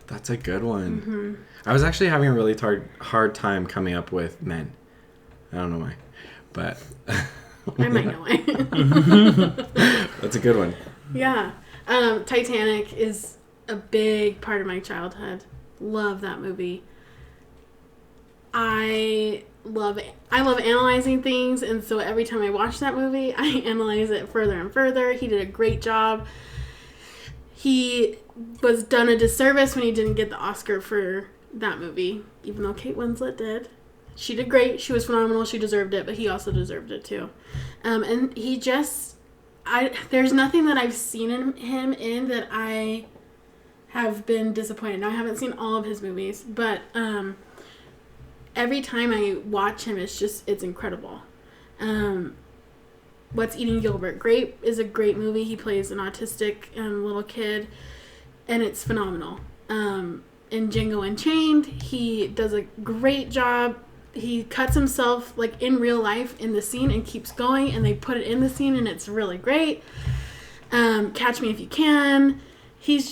That's a good one. Mm-hmm. I was actually having a really hard time coming up with men. I don't know why, but I might know why. that's a good one. Yeah. Titanic is a big part of my childhood. Love that movie. I love analyzing things, and so every time I watch that movie, I analyze it further and further. He did a great job. He was done a disservice when he didn't get the Oscar for that movie, even though Kate Winslet did. She did great. She was phenomenal. She deserved it, but he also deserved it too. And he just, there's nothing that I've seen him in that I have been disappointed. Now, I haven't seen all of his movies, but every time I watch him, it's incredible. What's Eating Gilbert Grape is a great movie. He plays an autistic little kid, and it's phenomenal. In Django Unchained, he does a great job. He cuts himself, like, in real life in the scene and keeps going, and they put it in the scene, and it's really great. Catch Me If You Can. He's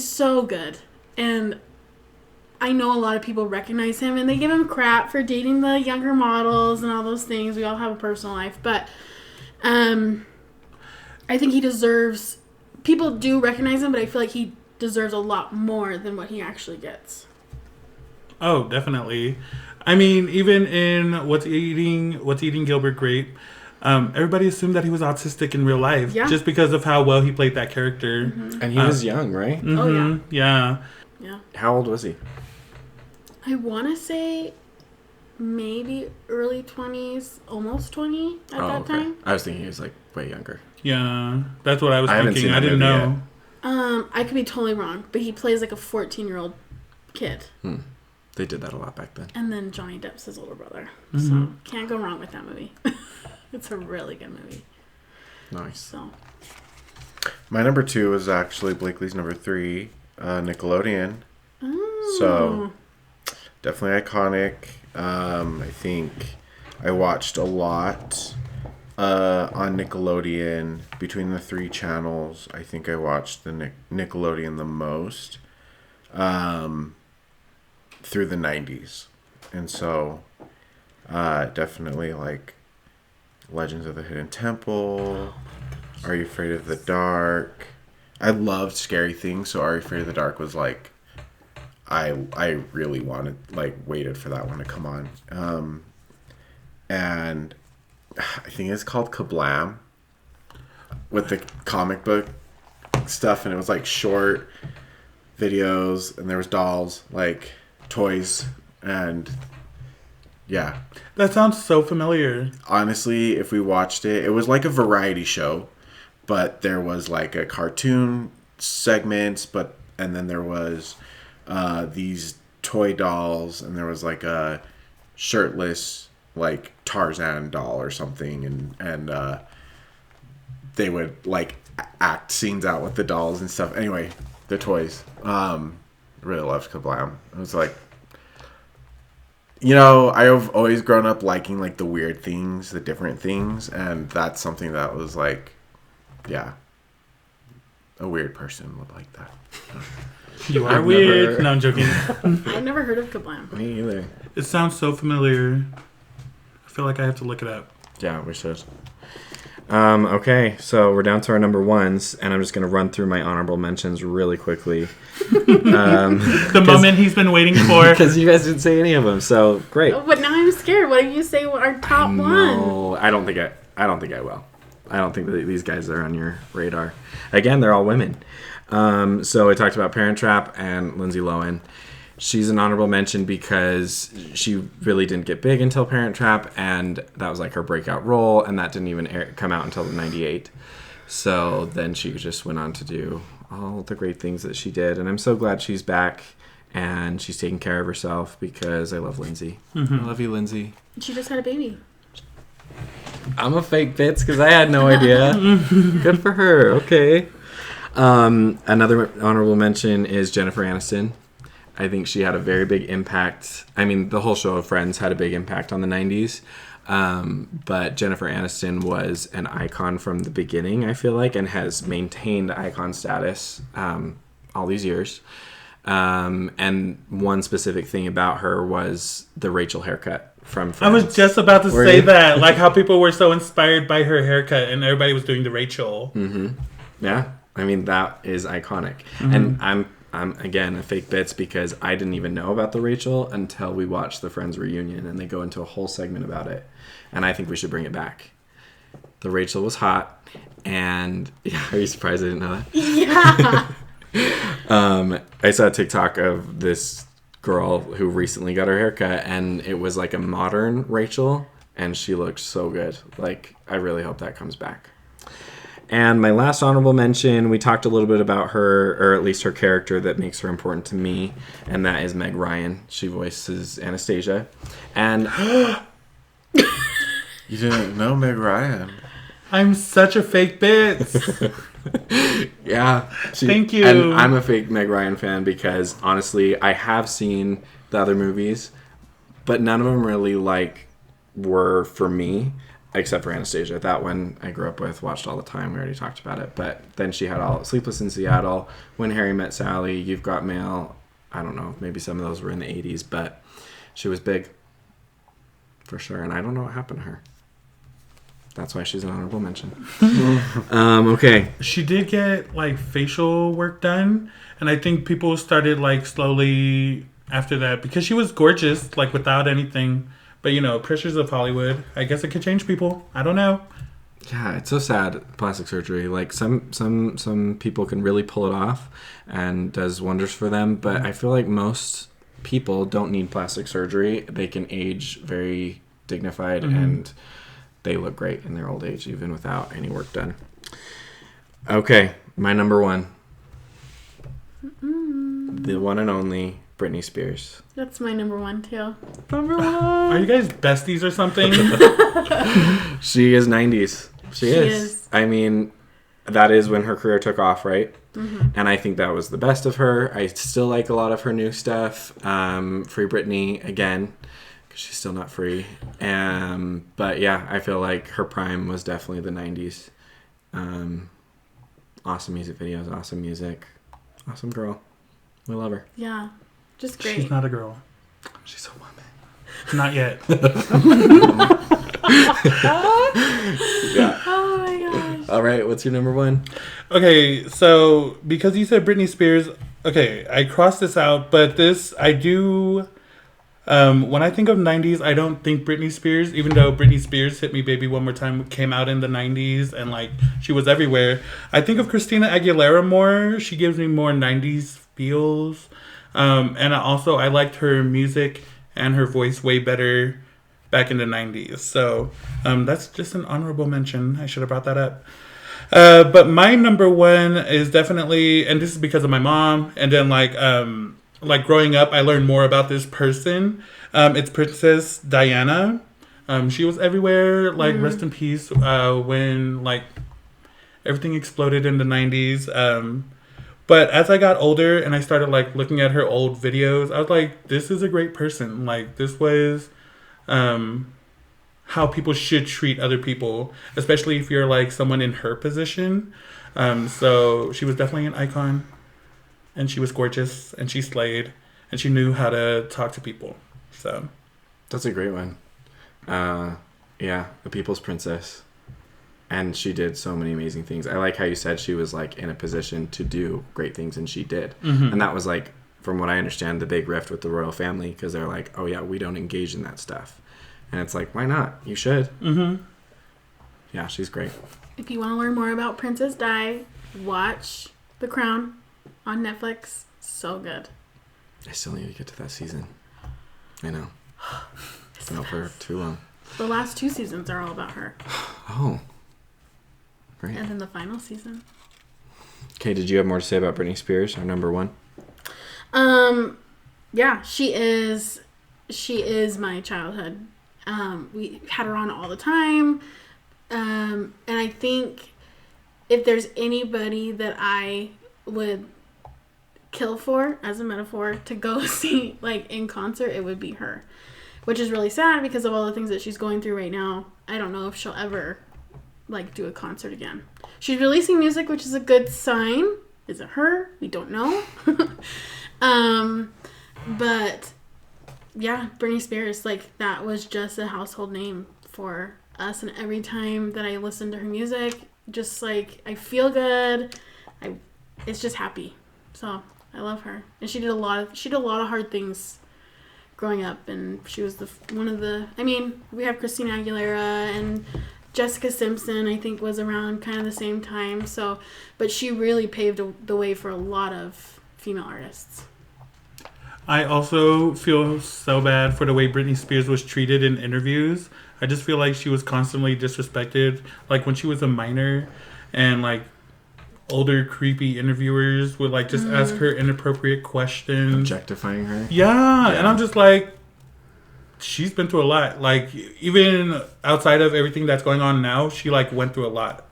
so good. And I know a lot of people recognize him, and they give him crap for dating the younger models and all those things. We all have a personal life, but I think he deserves... People do recognize him, but I feel like he deserves a lot more than what he actually gets. Oh, definitely. I mean, even in What's Eating Gilbert Grape, everybody assumed that he was autistic in real life, just because of how well he played that character. Mm-hmm. And he was young, right? Mm-hmm, Oh, yeah. Yeah. How old was he? I want to say maybe early 20s, almost 20 at that time. I was thinking he was, like, way younger. Yeah, that's what I was haven't thinking. seen I that didn't movie know. I could be totally wrong, but he plays like a 14-year-old kid. They did that a lot back then. And then Johnny Depp's his older brother. Mm-hmm. So can't go wrong with that movie. It's a really good movie. Nice. So My number 2 is actually Blakely's number 3, Nickelodeon. Oh. So definitely iconic. I think I watched a lot on Nickelodeon between the 3 channels. I think I watched the Nickelodeon the most through the 90s. And so definitely like Legends of the Hidden Temple, Are You Afraid of the Dark? I loved scary things, so Are You Afraid of the Dark was like I really waited for that one to come on. And I think it's called Kablam with the comic book stuff, and it was like short videos, and there was dolls, like toys, and yeah. That sounds so familiar. Honestly, if we watched it, it was like a variety show, but there was like a cartoon segments, and then there was these toy dolls, and there was like a shirtless like Tarzan doll or something, and they would like act scenes out with the dolls and stuff. Anyway, the toys. Really loved Kablam. It was like, I've always grown up liking like the weird things, the different things, and that's something that was like, yeah, a weird person would like that. You are weird. never- No, I'm joking. I've never heard of Kablam. Me either. It sounds so familiar. I feel like I have to look it up. Yeah, we should. Okay, so we're down to our number 1s, and I'm just going to run through my honorable mentions really quickly. The moment he's been waiting for. Because you guys didn't say any of them, so great. Oh, but now I'm scared. What do you say our top one? No, I don't think I will. I don't think that these guys are on your radar. Again, they're all women. So I talked about Parent Trap and Lindsay Lohan. She's an honorable mention because she really didn't get big until Parent Trap, and that was like her breakout role, and that didn't even come out until '98. So then she just went on to do all the great things that she did, and I'm so glad she's back and she's taking care of herself because I love Lindsay. I love you, Lindsay. She just had a baby. I'm a fake Bitz because I had no idea. Good for her. Okay. Another honorable mention is Jennifer Aniston. I think she had a very big impact. I mean, the whole show of Friends had a big impact on the 90s. But Jennifer Aniston was an icon from the beginning, I feel like, and has maintained icon status all these years. And one specific thing about her was the Rachel haircut from Friends. I was just about to say that. Like how people were so inspired by her haircut and everybody was doing the Rachel. Mm-hmm. Yeah. I mean, that is iconic. And I'm again a fake Bitz because I didn't even know about the Rachel until we watched the Friends reunion and they go into a whole segment about it. And I think we should bring it back. The Rachel was hot, and yeah, are you surprised I didn't know that? Yeah. I saw a TikTok of this girl who recently got her haircut, and it was like a modern Rachel, and she looked so good. Like, I really hope that comes back. And my last honorable mention, we talked a little bit about her, or at least her character that makes her important to me, and that is Meg Ryan. She voices Anastasia. And You didn't know Meg Ryan. I'm such a fake Bitz. yeah. Thank you. And I'm a fake Meg Ryan fan because, honestly, I have seen the other movies, but none of them really, were for me. Except for Anastasia. That one I grew up with, watched all the time. We already talked about it. But then she had all Sleepless in Seattle, When Harry Met Sally, You've Got Mail. I don't know. Maybe some of those were in the 80s. But she was big. For sure. And I don't know what happened to her. That's why she's an honorable mention. Okay. She did get, facial work done. And I think people started, slowly after that. Because she was gorgeous, without anything. But, pressures of Hollywood. I guess it could change people. I don't know. Yeah, it's so sad, plastic surgery. Some people can really pull it off and does wonders for them. But I feel like most people don't need plastic surgery. They can age very dignified and they look great in their old age, even without any work done. Okay, my number one. The one and only Britney Spears. That's my number one, too. Number one. Are you guys besties or something? She is 90s. She is. I mean, that is when her career took off, right? Mm-hmm. And I think that was the best of her. I still like a lot of her new stuff. Free Britney, again, because she's still not free. But yeah, I feel like her prime was definitely the 90s. Awesome music videos, awesome music. Awesome girl. We love her. Yeah. Just great. She's not a girl. She's a woman. Not yet. Yeah. Oh my gosh. All right, what's your number one? Okay, so because you said Britney Spears, okay, I crossed this out, but this, I do, when I think of 90s, I don't think Britney Spears, even though Britney Spears Hit Me Baby One More Time came out in the 90s and she was everywhere. I think of Christina Aguilera more. She gives me more 90s feels. And I liked her music and her voice way better back in the 90s. So that's just an honorable mention. I should have brought that up. But my number one is definitely, and this is because of my mom, and then growing up, I learned more about this person. It's Princess Diana. She was everywhere, rest in peace, when everything exploded in the 90s. But as I got older and I started looking at her old videos, I was like, this is a great person. This was how people should treat other people, especially if you're someone in her position. So she was definitely an icon, and she was gorgeous, and she slayed, and she knew how to talk to people. So that's a great one. Yeah, the People's Princess. And she did so many amazing things. I like how you said she was in a position to do great things, and she did. Mm-hmm. And that was from what I understand, the big rift with the royal family, because they're oh yeah, we don't engage in that stuff. And it's why not? You should. Mm-hmm. Yeah, she's great. If you want to learn more about Princess Di, watch The Crown on Netflix. So good. I still need to get to that season. I know. It's been out for too long. The last 2 seasons are all about her. Oh. Great. And then the final season. Okay, did you have more to say about Britney Spears, our number one? yeah, she is my childhood. We had her on all the time. And I think if there's anybody that I would kill for, as a metaphor, to go see like in concert, it would be her. Which is really sad because of all the things that she's going through right now. I don't know if she'll ever like do a concert again. She's releasing music, which is a good sign. Is it her? We don't know. But yeah, Britney Spears, like that was just a household name for us, and every time that I listen to her music, just like I feel good. It's just happy. So I love her, and she did a lot of hard things growing up, and she was one of the. I mean, we have Christina Aguilera and Jessica Simpson. I think was around kind of the same time. So, but she really paved the way for a lot of female artists. I also feel so bad for the way Britney Spears was treated in interviews. I just feel like she was constantly disrespected. Like when she was a minor and like older creepy interviewers would like just ask her inappropriate questions. Objectifying her? Yeah. And I'm just like, she's been through a lot. Like even outside of everything that's going on now, she like went through a lot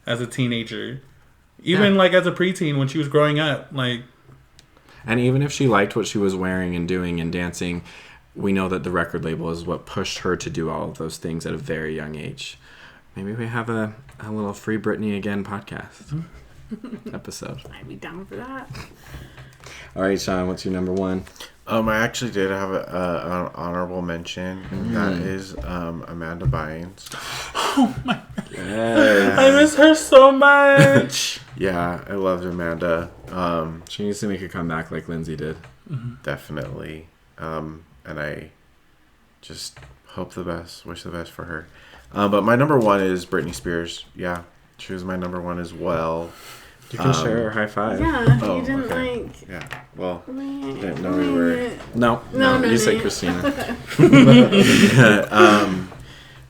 as a teenager. Even like as a preteen when she was growing up. Like, and even if she liked what she was wearing and doing and dancing, we know that the record label is what pushed her to do all of those things at a very young age. Maybe we have a little Free Britney Again podcast episode. I'd be down for that. All right, Sean, what's your number one? I actually did have an honorable mention, and that is Amanda Bynes. oh my Yeah. I miss her so much. Yeah, I loved Amanda. She needs to make a comeback like Lindsay did. Definitely. And I just hope the best, wish the best for her. But my number one is Britney Spears. Yeah, she was my number one as well. You can share a high five. Yeah, Oh, you didn't okay. like. Yeah, well, didn't know we were. No, you said Christina.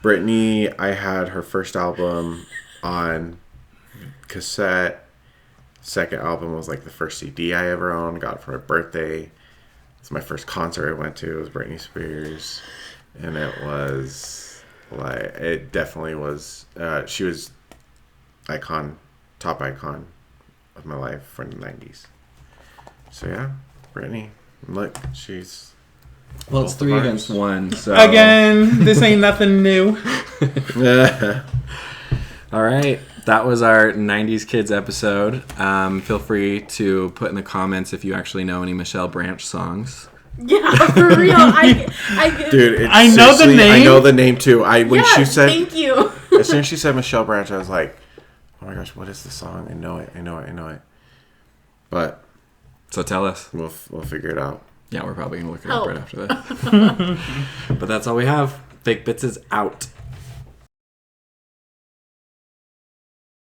Britney, I had her first album on cassette. Second album was like the first CD I ever owned. Got it for my birthday. It's my first concert I went to. It was Britney Spears, and it was like it definitely was. She was top icon of my life from the 90s. So yeah, Britney. Look, she's. Well, it's 3 against 1. So Again, this ain't nothing new. all right. That was our 90s Kids episode. Feel free to put in the comments if you actually know any Michelle Branch songs. Yeah, for real. Dude, I know the name. I know the name too. She said, thank you. as soon as she said Michelle Branch, I was like, oh my gosh, what is the song? I know it. But So tell us. we'll figure it out. Yeah, we're probably going to look it up right after this. But that's all we have. Fake Bitzes out.